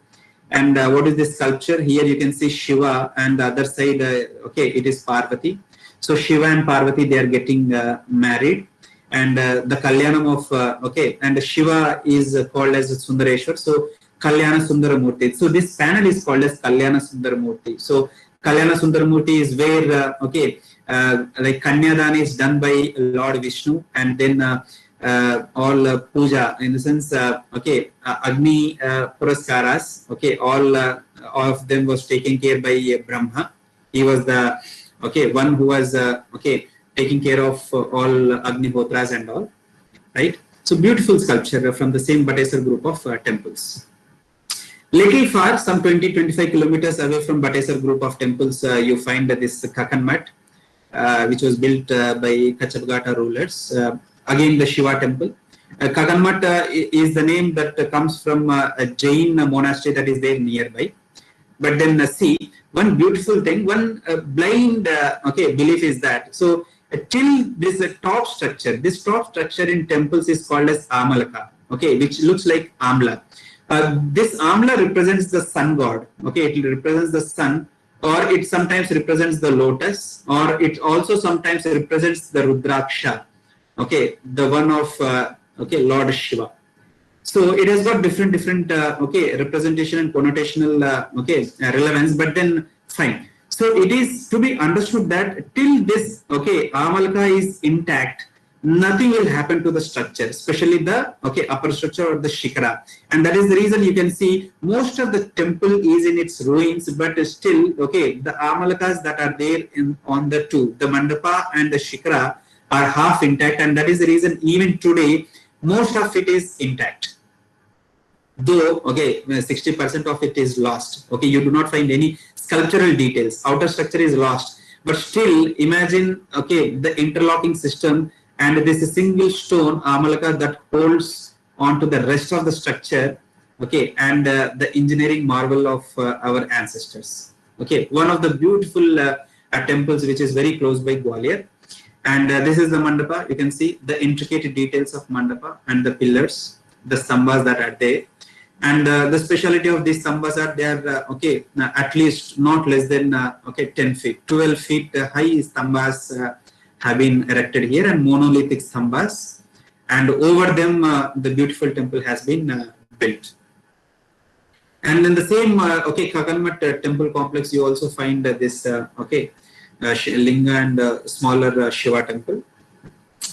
And what is this sculpture? Here you can see Shiva, and the other side, okay, it is Parvati. So Shiva and Parvati, they are getting married, and the Kalyanam of okay, and Shiva is called as Sundareshwar. So Kalyana Sundaramurti. So this panel is called as Kalyana Sundaramurti. So Kalyana Sundaramurti is where okay, like Kanyadana is done by Lord Vishnu, and then all puja, in the sense okay, Agni Puraskaras, okay, all of them was taken care by Brahma. He was the okay one who was okay taking care of all Agni Hotras and all, right? So beautiful sculpture from the same Batesar group of temples. Little far, some 20-25 kilometers away from Batesar group of temples, you find this Kakanmat, which was built by Kachapgata rulers. Again, the Shiva temple. Kaganmat is the name that comes from a Jain monastery that is there nearby. But then see, one beautiful thing, one blind okay belief is that. So till this top structure, this top structure in temples is called as Amalaka, okay, which looks like Amla. This Amla represents the sun god, okay, it represents the sun, or it sometimes represents the lotus, or it also sometimes represents the Rudraksha. Okay, the one of okay Lord Shiva. So it has got different okay representation and connotational okay relevance. But then fine. So it is to be understood that till this okay Amalaka is intact, nothing will happen to the structure, especially the okay upper structure or the Shikara. And that is the reason you can see most of the temple is in its ruins, but still okay the Amalakas that are there on the two, the Mandapa and the Shikara, are half intact, and that is the reason even today most of it is intact. Though okay 60% of it is lost. Okay, you do not find any sculptural details. Outer structure is lost, but still imagine okay the interlocking system and this single stone Amalaka that holds onto the rest of the structure. Okay, and the engineering marvel of our ancestors. Okay, one of the beautiful temples which is very close by Gwalior. And this is the mandapa. You can see the intricate details of mandapa and the pillars, the stambhas that are there. And the speciality of these stambhas are they are okay at least not less than okay 10 feet, 12 feet high stambhas have been erected here, and monolithic stambhas. And over them the beautiful temple has been built. And in the same okay Kaganmat temple complex, you also find this okay Linga and smaller Shiva temple.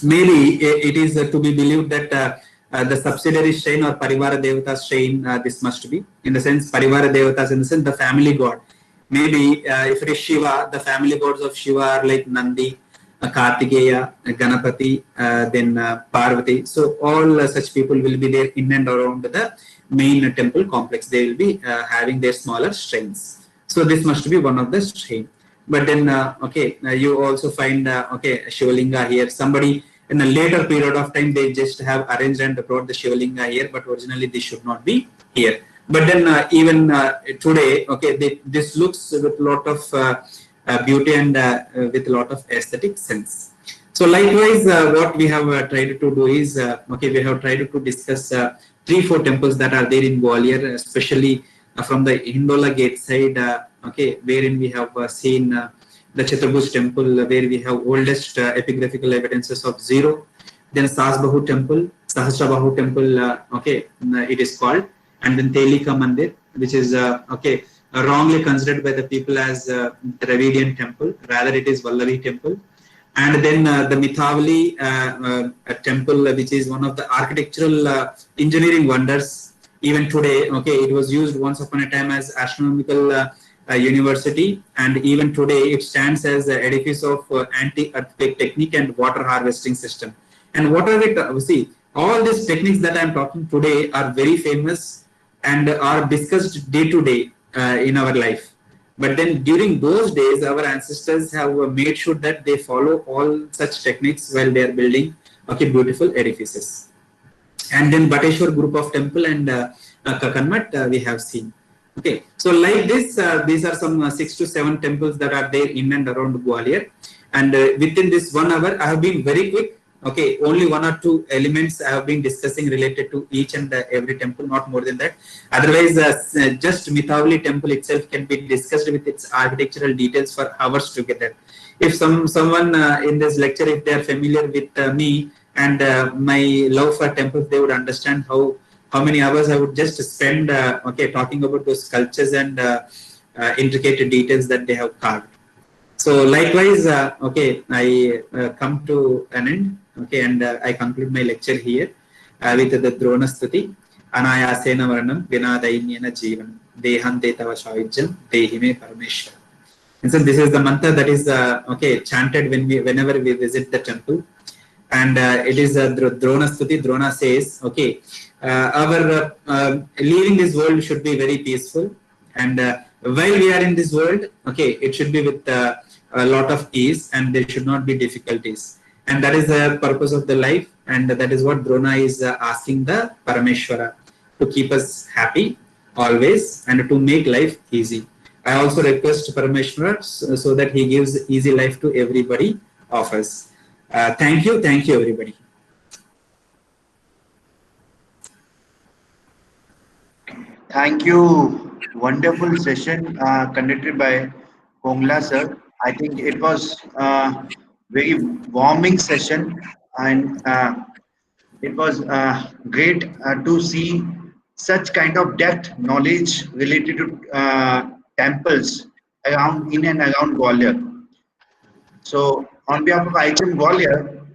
Maybe it is to be believed that the subsidiary shrine or Parivara Devata shrine, this must be, in the sense Parivara Devatas, in the sense the family god. Maybe if it is Shiva, the family gods of Shiva are like Nandi, Kartikeya, Ganapati, then Parvati. So all such people will be there in and around the main temple complex. They will be having their smaller shrines. So this must be one of the shrine. But then okay you also find okay Shivalinga here. Somebody in a later period of time they just have arranged and brought the Shivalinga here, but originally this should not be here. But then even today okay this looks with a lot of beauty and with a lot of aesthetic sense. So likewise what we have tried to do is okay we have tried to discuss 3-4 temples that are there in Gwalior, especially from the Hindola gate side, okay, wherein we have seen the Chaturbhuj temple, where we have oldest epigraphical evidences of 0. Then Sasbahu temple, Sahasrabahu temple, okay, it is called, and then Telika Mandir, which is okay wrongly considered by the people as Dravidian temple. Rather, it is Vallavi temple. And then the Mithawali temple, which is one of the architectural engineering wonders. Even today, okay, it was used once upon a time as astronomical university, and even today it stands as an edifice of anti-earthquake technique and water harvesting system. And what are it? See, all these techniques that I am talking today are very famous and are discussed day to day in our life. But then during those days, our ancestors have made sure that they follow all such techniques while they are building okay beautiful edifices. and then Bateshwar group of temple and Kakanmat we have seen. Okay, so like this, these are some 6 to 7 temples that are there in and around Gwalior, and within this 1 hour, I have been very quick. Okay, only 1 or 2 elements I have been discussing related to each and every temple, not more than that. Otherwise, just Mithawali temple itself can be discussed with its architectural details for hours together. If someone in this lecture, if they are familiar with me and my love for temples, they would understand how many hours I would just spend okay, talking about those sculptures and intricate details that they have carved. So likewise, okay, I come to an end, okay, and I conclude my lecture here with the Drona Stuti. Anayasena Varanam Vinadainyana Jeevan Dehante Tava Shawijam Dehime Parameshwara. And so this is the mantra that is okay, chanted whenever we visit the temple, and it is Drona Stuti. Drona says, okay, our leaving this world should be very peaceful, and while we are in this world, okay, it should be with a lot of ease, and there should not be difficulties, and that is the purpose of the life, and that is what Drona is asking the Parameshwara, to keep us happy always and to make life easy. I also request Parameshwara so that he gives easy life to everybody of us. Thank you everybody. Thank you. Wonderful session conducted by Pongla sir. I think it was very warming session, and it was great to see such kind of depth knowledge related to temples around in and around Gwalior. So, on behalf of IHM Gwalior,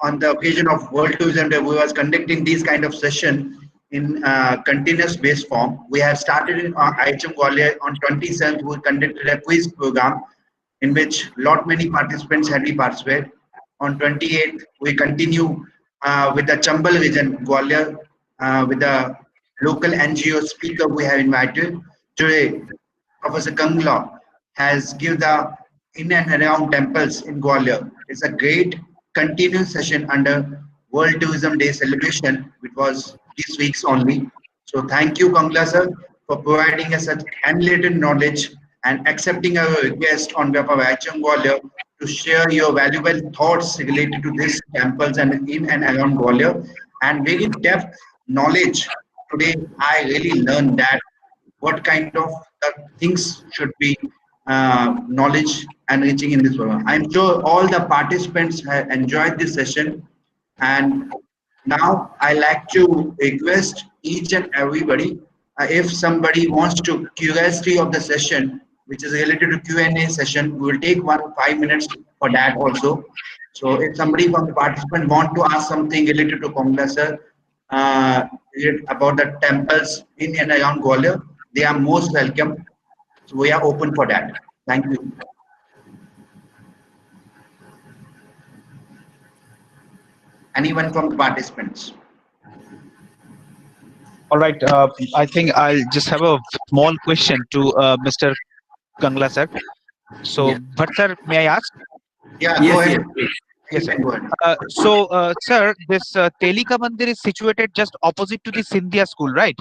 on the occasion of World Tourism Day, we was conducting these kind of session in continuous based form. We have started in IHM Gwalior on 27th. We conducted a quiz program in which lot many participants had been participated. On 28th, we continue with the Chambal region, Gwalior, with the local NGO speaker we have invited. Today, Professor Kangla has given the in and around temples in Gwalior. It's a great continuous session under World Tourism Day celebration, which was this week's only. So thank you, Kangla sir, for providing us such unlimited knowledge and accepting our request on behalf of IHM Gwalior to share your valuable thoughts related to these temples and in and around Gwalior, and very depth knowledge. Today, I really learned that what kind of things should be knowledge enriching in this program. I'm sure all the participants have enjoyed this session, and now I like to request each and everybody, if somebody wants to curiosity of the session, which is related to Q&A session, we will take 5 minutes for that also. So if somebody from the participant want to ask something related to Kongla sir, about the temples in and around Gwalior, they are most welcome. So we are open for that. Thank you. Anyone from the participants? All right. I think I'll just have a small question to Mr. Kangla sir. So, Yeah. but sir, may I ask? Yeah, Yes, go ahead. yes. Yes, sir. Go ahead. Sir, this Telika Mandir is situated just opposite to the Scindia school, right?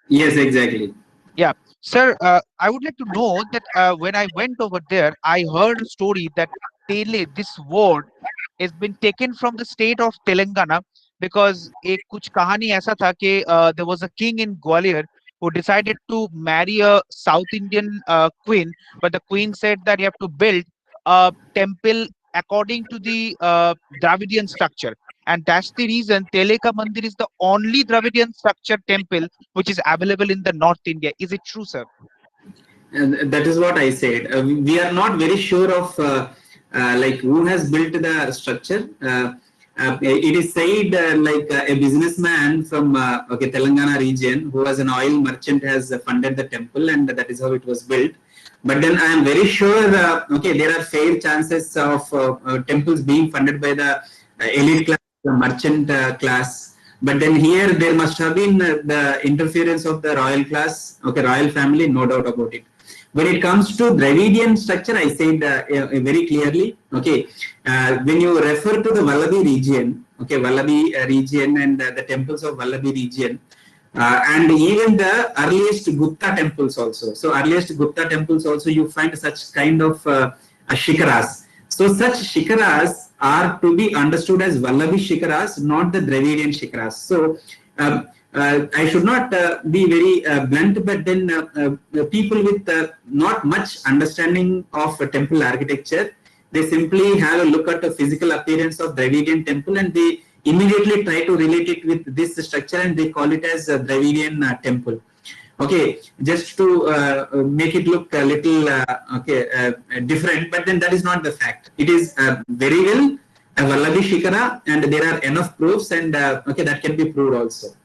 Yes, exactly. Yeah, sir, I would like to know that when I went over there, I heard a story that this word has been taken from the state of Telangana because एक कुछ कहानी ऐसा था कि there was a king in Gwalior who decided to marry a South Indian queen, but the queen said that you have to build a temple according to the Dravidian structure. And that's the reason Teleka Mandir is the only Dravidian structure temple which is available in the North India. Is it true, sir? And that is what I said. We are not very sure of like who has built the structure. It is said like a businessman from okay, Telangana region who was an oil merchant has funded the temple, and that is how it was built. But then I am very sure okay, there are fair chances of temples being funded by the elite class, the merchant class. But then here there must have been the interference of the royal class, okay, royal family, no doubt about it. When it comes to Dravidian structure, I said very clearly, okay, when you refer to the Vallabi region, okay, Vallabi region and the temples of Vallabi region, and even the earliest Gupta temples also. So earliest Gupta temples also you find such kind of shikaras. So such shikaras are to be understood as Vallabi shikaras, not the Dravidian shikaras. So I should not be very blunt, but then people with not much understanding of temple architecture, they simply have a look at the physical appearance of Dravidian temple and they immediately try to relate it with this structure and they call it as a Dravidian temple. Okay, just to make it look a little different, but then that is not the fact. It is very well a Vallabi Shikara, and there are enough proofs, and okay, that can be proved also.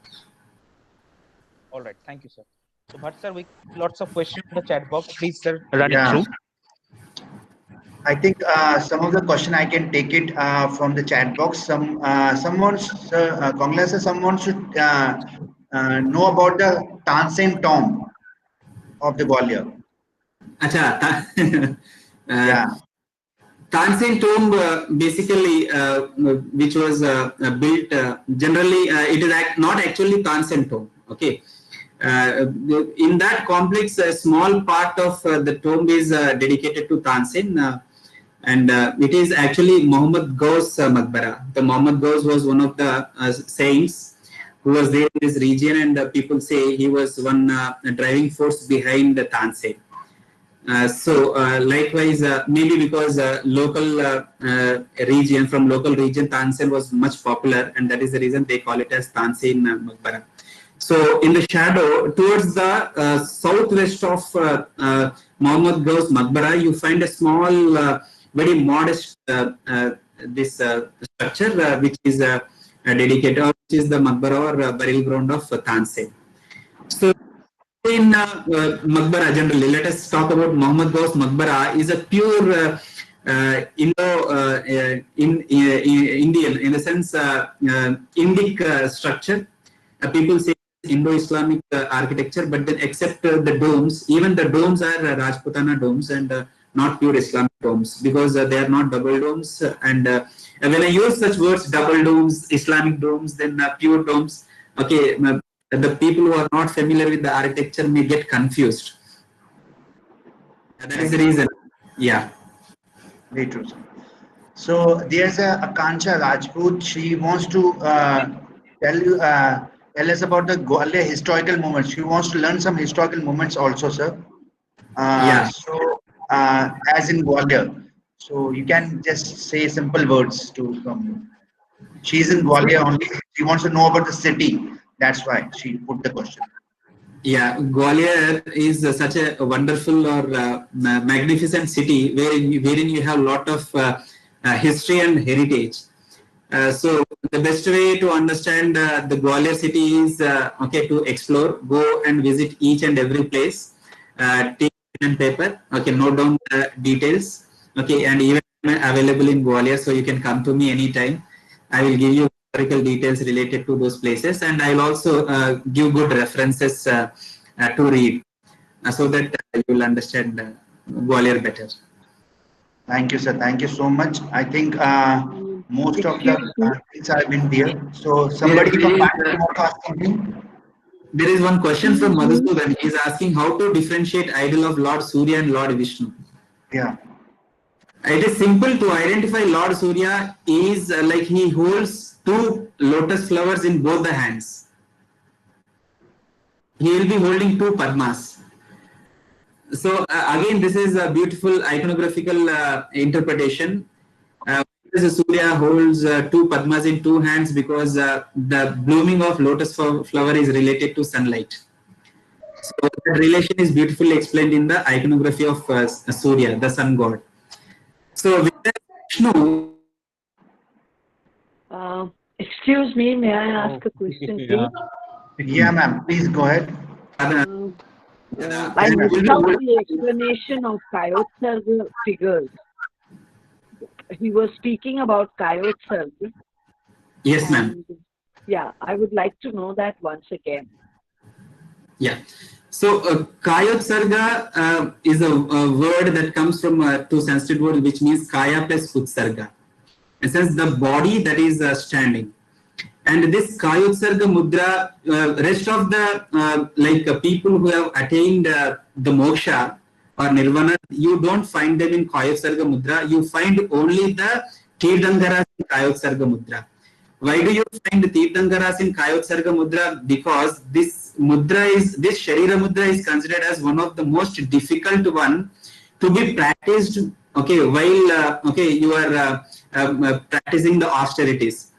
All right, thank you, sir. So, Bhatt sir, we lots of questions in the chat box. Please, sir, run it through. I think some of the question I can take it from the chat box. Someone, sir, Congress, someone should know about the Tansen tomb of the Gwalior. Acha, Yeah. Tansen tomb basically, which was built generally, it is not actually Tansen tomb. Okay. In that complex, a small part of the tomb is dedicated to Tansen. And it is actually Muhammad Ghaus Maqbara. The Muhammad Ghaus was one of the saints who was there in this region, and people say he was one driving force behind the Tansen. Likewise, maybe because local region, Tansen was much popular, and that is the reason they call it as Tansen Maqbara. So, in the shadow, towards the southwest of Muhammad Ghaus Maqbara, you find a small, very modest this structure, which is dedicated, or which is the Maqbara or burial ground of Tansen. So, in Maqbara generally, let us talk about Muhammad Ghaus Maqbara is a pure Indian, in the sense, Indic structure. People say Indo-Islamic architecture, but then except the domes, even the domes are Rajputana domes and not pure Islamic domes, because they are not double domes. And when I use such words, double domes, Islamic domes, then pure domes, okay, the people who are not familiar with the architecture may get confused. That is the reason. Yeah. Very true, sir. So there's a Akanksha Rajput. She wants to tell us about the Gwalior historical moments. She wants to learn some historical moments also, sir. Yeah. So as in Gwalior. So you can just say simple words to from. She's in Gwalior only. She wants to know about the city. That's why she put the question. Yeah, Gwalior is such a wonderful or magnificent city wherein you have a lot of history and heritage. So the best way to understand the Gwalior city is okay, to explore, go and visit each and every place, take pen and paper, okay, note down the details, okay, and even available in Gwalior, so you can come to me anytime. I will give you historical details related to those places, and I will also give good references to read, so that you will understand Gwalior better. Thank you, sir. Thank you so much. I think most of the things have been there. So somebody from back want to ask something? There is one question from Madhusudan. He is asking how to differentiate idol of Lord Surya and Lord Vishnu. Yeah. It is simple to identify Lord Surya is like he holds two lotus flowers in both the hands. He will be holding two Padmas. So again, this is a beautiful iconographical interpretation. Surya holds two Padmas in two hands because the blooming of lotus flower is related to sunlight. So that relation is beautifully explained in the iconography of Surya, the sun god. So with that, Vishnu. Excuse me, may I ask a question, please? Yeah, ma'am. Please go ahead. I missed out the explanation of Coyote Circle figures. He was speaking about Coyote Circle. Yes, ma'am. Yeah, I would like to know that once again. Yeah. So, Kayotsarga is a word that comes from two Sanskrit words, which means Kaya plus Utsarga. In a sense, the body that is standing. And this Kayotsarga Mudra, rest of the people who have attained the moksha or nirvana, you don't find them in Kayotsarga Mudra. You find only the Tirthankaras in Kayotsarga Mudra. Why do you find Tirthankaras in Kayotsarga Mudra? Because this Sharira Mudra is considered as one of the most difficult one to be practiced, okay, while you are practicing the austerities.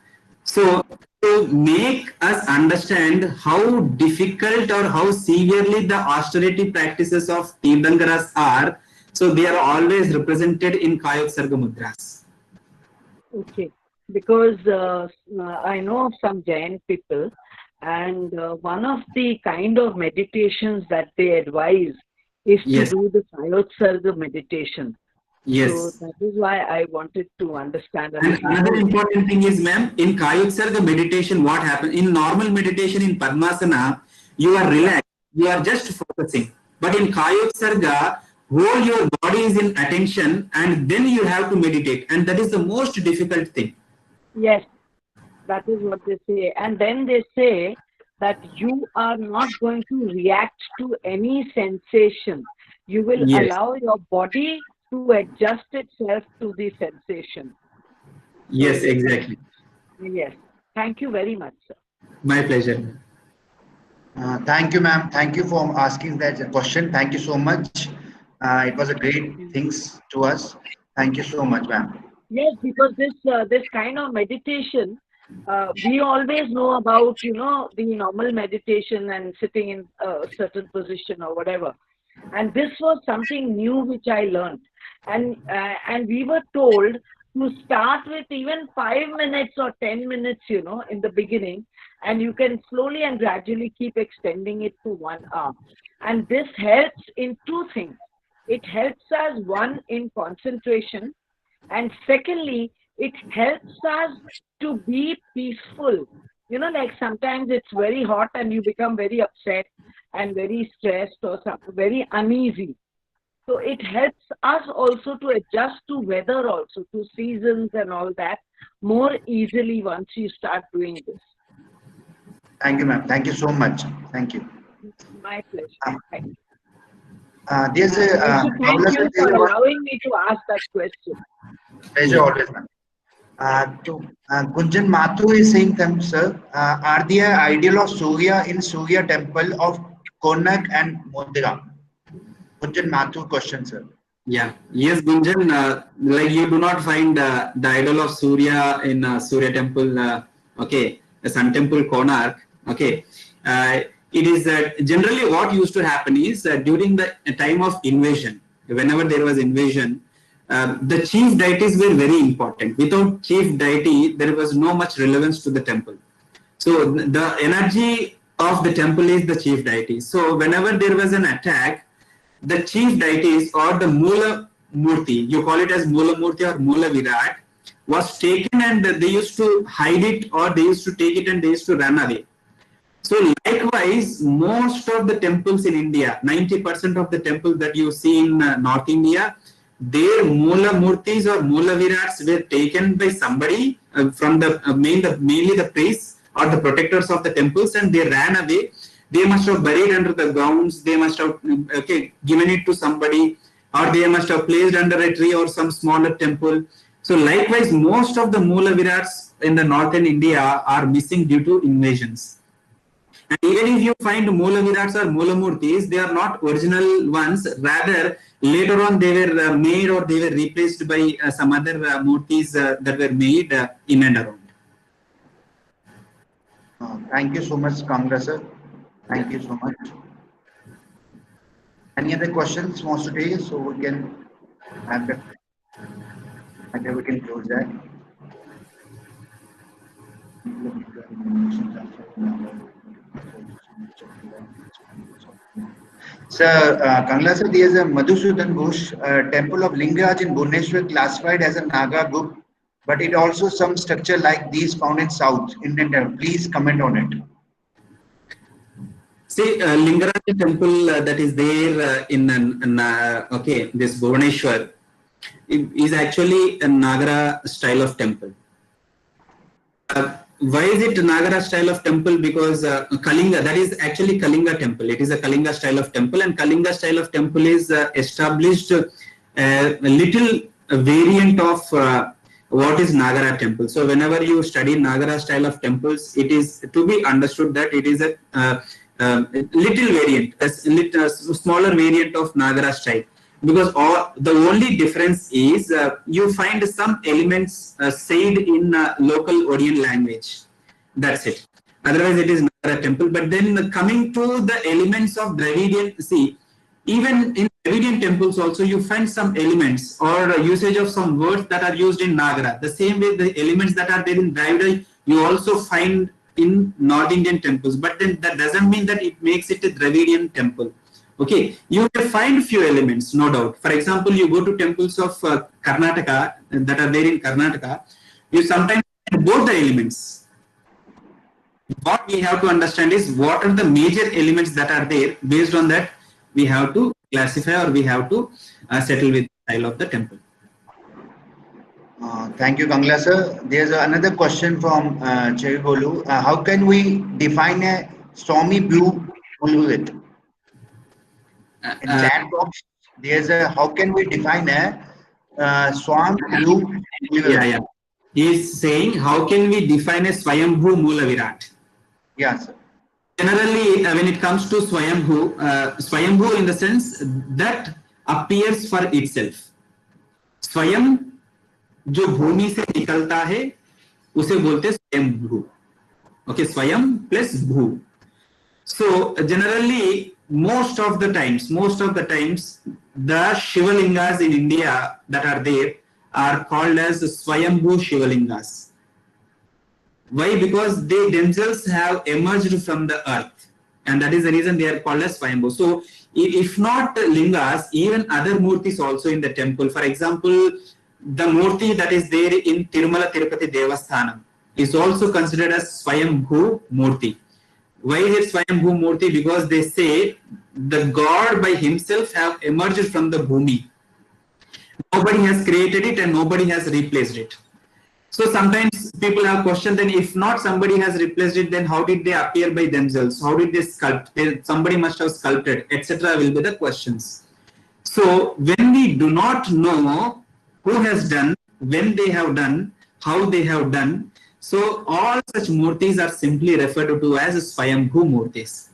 So, to make us understand how difficult or how severely the austerity practices of Tirthankaras are, so they are always represented in Kayotsarga Mudras. Okay, because I know of some Jain people, and one of the kind of meditations that they advise is Yes. to do the Kayotsarga meditation. Yes. So that is why I wanted to understand. And another important thing is, ma'am, in Kayotsarga meditation, what happens? In normal meditation in Padmasana, you are relaxed, you are just focusing. But in Kayotsarga, whole your body is in attention and then you have to meditate. And that is the most difficult thing. Yes, that is what they say. And then they say that you are not going to react to any sensation. You will Yes. allow your body to adjust itself to the sensation. Yes, exactly. Yes. Thank you very much, sir. My pleasure. Thank you, ma'am. Thank you for asking that question. Thank you so much. It was a great things to us. Thank you so much, ma'am. Yes, because this kind of meditation, we always know about, the normal meditation and sitting in a certain position or whatever. And this was something new which I learned. And we were told to start with even 5 minutes or 10 minutes, in the beginning, and you can slowly and gradually keep extending it to 1 hour. And this helps in two things. It helps us, one, in concentration, and secondly, it helps us to be peaceful. Like sometimes it's very hot and you become very upset and very stressed or very uneasy. So it helps us also to adjust to weather, also to seasons and all that more easily once you start doing this. Thank you, ma'am. Thank you so much. Thank you. My pleasure. Thank you. There's a Also, thank you for allowing me to ask that question. pleasure always, ma'am. Gunjan Mathu is saying, sir, are there ideal of Surya in Surya temple of Konark and Modira? Gunjan Mathu question, sir. Yeah. Yes, Gunjan, like you do not find the idol of Surya in Surya temple, okay, the sun temple Konark, okay. It is generally what used to happen is during the time of invasion, whenever there was invasion, the chief deities were very important. Without chief deity, there was no much relevance to the temple. So the energy of the temple is the chief deity. So whenever there was an attack, the chief deities or the Mula Murti, you call it as Mula Murti or Mula Virat, was taken and they used to hide it or they used to take it and they used to run away. So likewise, most of the temples in India, 90% of the temples that you see in North India, their Mula Murtis or Mula Virats were taken by somebody from the mainly the priests or the protectors of the temples, and they ran away. They must have buried under the grounds, they must have given it to somebody, or they must have placed under a tree or some smaller temple. So likewise, most of the Mula Virats in the northern India are missing due to invasions. And even if you find Mula Virats or Mula Murtis, they are not original ones. Rather, later on they were made or they were replaced by some other Murtis that were made in and around. Thank you so much, Kamra sir. Thank you so much. Any other questions for today? So we can have that. Okay, we can close that. Sir, Kangla sir, there is a Madhusudan Ghosh temple of Lingiraj in Bhubaneswar classified as a Naga group, but it also some structure like these found in South Indian temple. Please comment on it. See, Lingaraja temple that is there okay, this Bhubaneswar is actually a Nagara style of temple. Why is it Nagara style of temple? Because Kalinga, that is actually Kalinga temple. It is a Kalinga style of temple, and Kalinga style of temple is established a little variant of what is Nagara temple. So whenever you study Nagara style of temples, it is to be understood that it is a little variant, a smaller variant of Nagara style. Because the only difference is you find some elements said in local Oriental language. That's it. Otherwise, it is Nagara temple. But then coming to the elements of Dravidian, see, even in Dravidian temples also you find some elements or usage of some words that are used in Nagara. The same way the elements that are there in Dravida you also find in North Indian temples. But then that doesn't mean that it makes it a Dravidian temple. Okay, you will find few elements, no doubt. For example, you go to temples of Karnataka that are there in Karnataka, you sometimes find both the elements. What we have to understand is what are the major elements that are there. Based on that, we have to classify or we have to settle with the style of the temple. Thank you, Kangla sir. There's another question from Chevigolu. How can we define a stormy blue monolith? In chat box, there's a how can we define a Swan blue? Yeah. He is saying how can we define a Swayambhu Mula Virat? Yes. Generally, when it comes to Swayambhu, Swayambhu in the sense that appears for itself. Swayam जो भूमि से निकलता है उसे बोलते स्वयंभू. Okay, Swayam plus Bhu. So generally, most of the times, the Shivalingas in India that are there are called as Swayambhu Shivalingas. Why? Because they themselves have emerged from the earth, and that is the reason they are called as Swayambhu. So if not Lingas, even other Murtis also in the temple. For example, the Murti that is there in Tirumala Tirupati Devasthanam is also considered as Swayambhu Murti. Why is it Swayambhu Murti? Because they say the God by himself have emerged from the Bhumi. Nobody has created it and nobody has replaced it. So sometimes people have questioned, then if not somebody has replaced it, then how did they appear by themselves? How did they sculpt? Somebody must have sculpted, etc. will be the questions. So when we do not know who has done, when they have done, how they have done, so all such murtis are simply referred to as Swayambhu Murtis,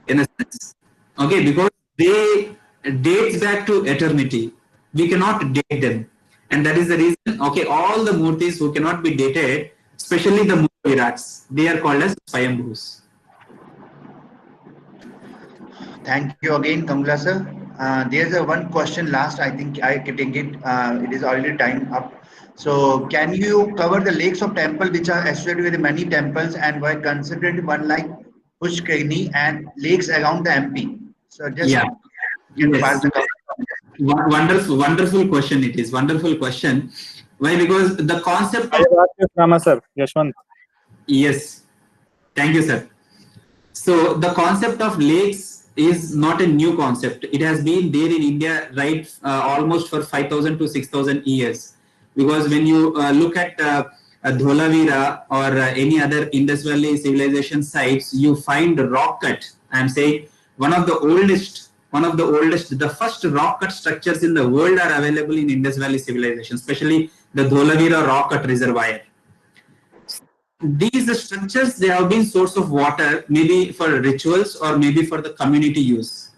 in a sense. Okay, because they dates back to eternity. We cannot date them. And that is the reason, okay, all the murtis who cannot be dated, especially the Mula Virats, they are called as Swayambhus. Thank you again, Kangla sir. There's a one question last, I think I can take it. It is already time up. So can you cover the lakes of temple which are associated with many temples and were considered one like Pushkrini and lakes around the MP? So just yes. Wonderful question it is. Wonderful question. Why? Because the concept of Rama sir, Yashwant. Yes. Thank you, sir. So the concept of lakes is not a new concept. It has been there in India right almost for 5,000 to 6,000 years. Because when you look at Dholavira or any other Indus Valley civilization sites, you find rock cut. I am saying one of the oldest, the first rock cut structures in the world are available in Indus Valley civilization, especially the Dholavira rock cut reservoir. These structures, they have been source of water, maybe for rituals or maybe for the community use.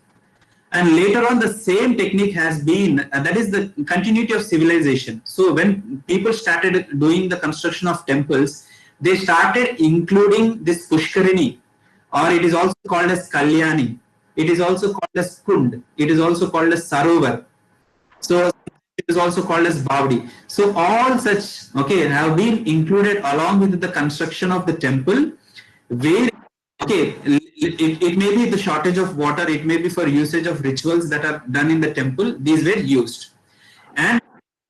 And later on, the same technique has been, that is the continuity of civilization. So when people started doing the construction of temples, they started including this Pushkarini, or it is also called as Kalyani. It is also called as Kund. It is also called as Sarovar. So it is also called as Bavdi. So all such, okay, have been included along with the construction of the temple, where, okay, it may be the shortage of water, it may be for usage of rituals that are done in the temple, these were used. And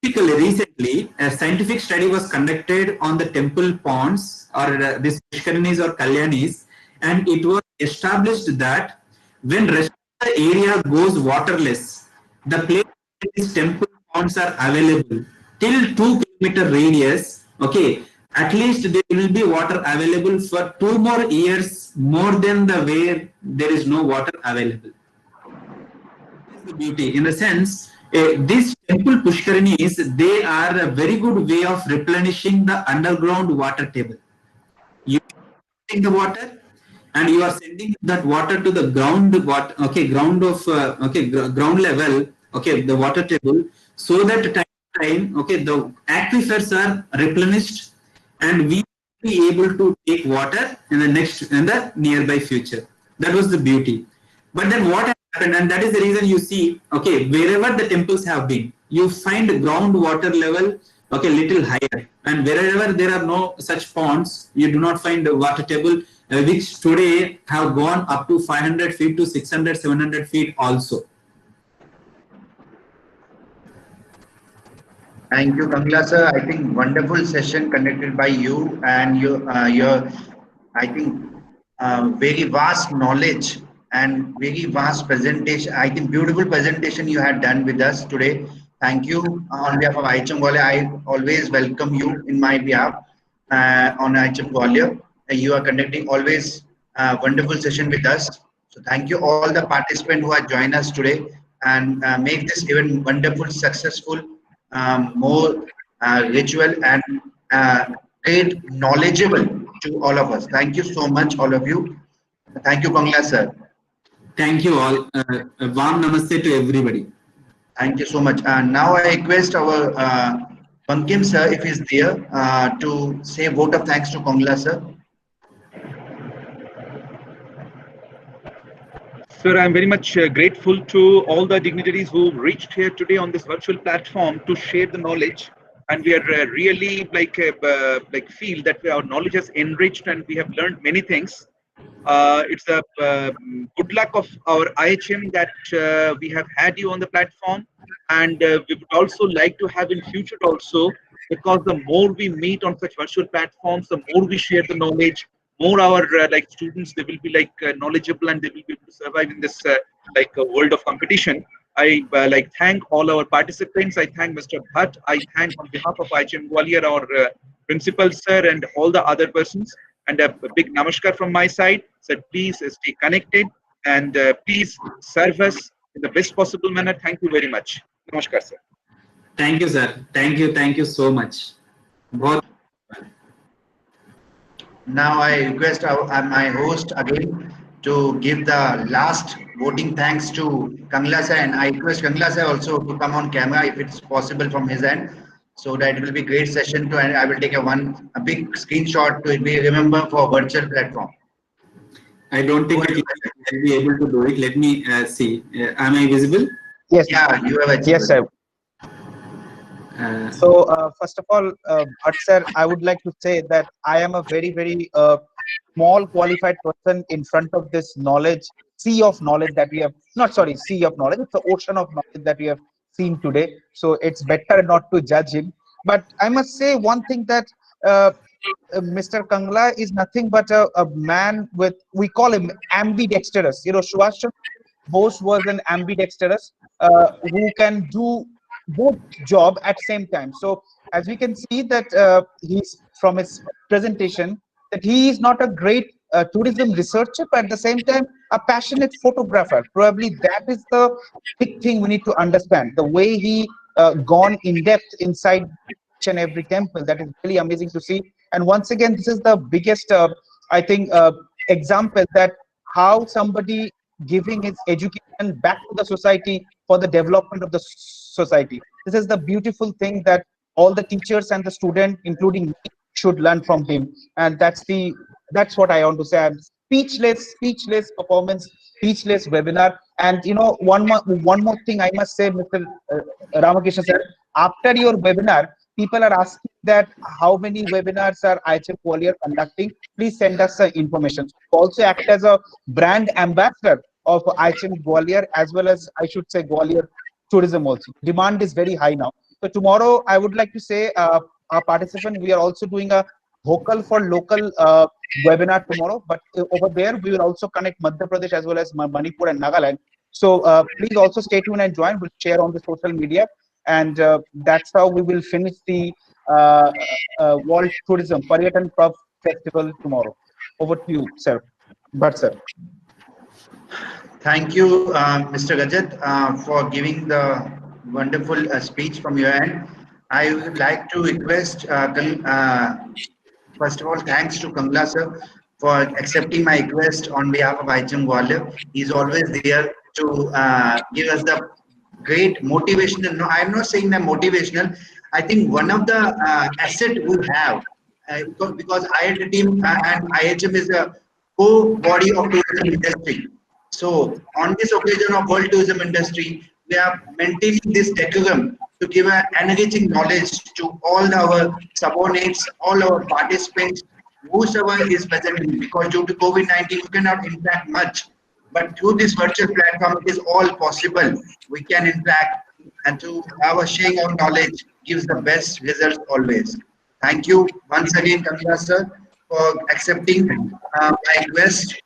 recently, a scientific study was conducted on the temple ponds or this Pushkarinis or Kalyanis, and it was established that when rest of the area goes waterless, the place where these temple ponds are available till 2 kilometer radius, okay, at least there will be water available for 2 more years more than the where there is no water available. This is the beauty. In the sense, these temple pushkarinis, they are a very good way of replenishing the underground water table. You take the water and you are sending that water to the ground, okay, ground of ground level, okay, the water table, so that time to time, okay, the aquifers are replenished and we will be able to take water in the nearby future. That was the beauty. But then what happened, and that is the reason you see, okay, wherever the temples have been, you find groundwater level, okay, little higher, and wherever there are no such ponds, you do not find the water table, which today have gone up to 500 feet to 600, 700 feet also. Thank you, Kangla sir. I think wonderful session conducted by you and your I think very vast knowledge and very vast presentation. I think beautiful presentation you had done with us today. Thank you on behalf of IHM Gwalior. I always welcome you in my behalf on IHM Gwalior. You are conducting always wonderful session with us. So thank you all the participants who have joined us today and make this event wonderful, successful, more ritual and great knowledgeable to all of us. Thank you so much, all of you. Thank you, Kangla sir. Thank you all. A warm namaste to everybody. Thank you so much. And now I request our Bankim sir, if he's there, to say a vote of thanks to Kangla sir. Sir, I'm very much grateful to all the dignitaries who reached here today on this virtual platform to share the knowledge. And we are really like feel that our knowledge has enriched and we have learned many things. It's a good luck of our IHM that we have had you on the platform, and we would also like to have in future also, because the more we meet on such virtual platforms, the more we share the knowledge, more our like students, they will be like knowledgeable and they will be able to survive in this world of competition. I like thank all our participants. I thank Mr. Bhatt. I thank on behalf of IHM Gwalior our principal sir and all the other persons. And a big namaskar from my side. So please stay connected and please serve us in the best possible manner. Thank you very much. Namaskar, sir. Thank you, sir. Thank you so much. Now I request my host again to give the last voting thanks to Kangla sir, and I request Kangla sir also to come on camera if it's possible from his end, so that it will be great session to, and I will take a big screenshot to be remember for virtual platform. I don't think I will be able to do it. Let me see. Am I visible? Yes. Yeah, you have Yes, sir. So first of all, Bhatt sir, I would like to say that I am a very, very small qualified person in front of this knowledge, sea of knowledge that we have, not sorry, sea of knowledge, it's the ocean of knowledge that we have seen today. So it's better not to judge him. But I must say one thing that Mr. Kangla is nothing but a man with, we call him ambidextrous. You know, Subhash Bose was an ambidextrous who can do both job at same time. So as we can see that he's from his presentation that he is not a great tourism researcher, but at the same time a passionate photographer. Probably that is the big thing we need to understand. The way he gone in depth inside each and every temple, that is really amazing to see. And once again, this is the biggest, I think, example that how somebody giving his education back to the society for the development of the society. This is the beautiful thing that all the teachers and the student, including me, should learn from him. And that's what I want to say. I'm speechless performance, speechless webinar. And you know, one more thing I must say, Mr. Ramakrishna sir, after your webinar, people are asking that how many webinars are IHM Gwalior conducting. Please send us information. Also act as a brand ambassador of IHM Gwalior, as well as I should say Gwalior tourism also. Demand is very high now. So tomorrow I would like to say our participant, we are also doing a vocal for local webinar tomorrow, but over there we will also connect Madhya Pradesh as well as Manipur and Nagaland. So please also stay tuned and join. We'll share on the social media, and that's how we will finish the World Tourism Paryatan Prav Festival tomorrow. Over to you, sir. But sir. Thank you, Mr. Rajat, for giving the wonderful speech from your end. I would like to request, first of all, thanks to Kamla sir for accepting my request on behalf of IHM Gwalior. He's always there to give us the great motivational. No, I'm not saying that motivational. I think one of the asset we have, because IIT team and IHM is a co-body of tourism industry. So on this occasion of World Tourism Industry, we are maintaining this decorum to give an enriching knowledge to all our subordinates, all our participants, whosoever is present in, because due to COVID-19, we cannot interact much. But through this virtual platform, it is all possible. We can interact, and to our sharing of knowledge gives the best results always. Thank you once again, Kamila sir, for accepting my request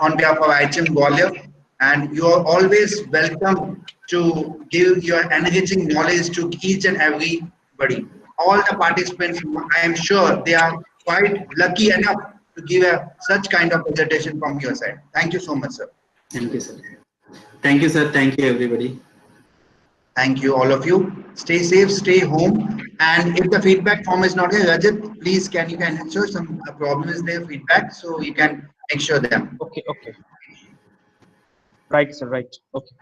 on behalf of IHM Gwalior. And you are always welcome to give your enriching knowledge to each and everybody. All the participants, I am sure they are quite lucky enough to give such kind of presentation from your side. Thank you so much, sir. Thank you, sir. Thank you, sir. Thank you, everybody. Thank you, all of you. Stay safe, stay home. And if the feedback form is not here, Rajat, please can ensure some problem is there feedback, so you can make sure them. Okay. Right, sir. Right. Okay.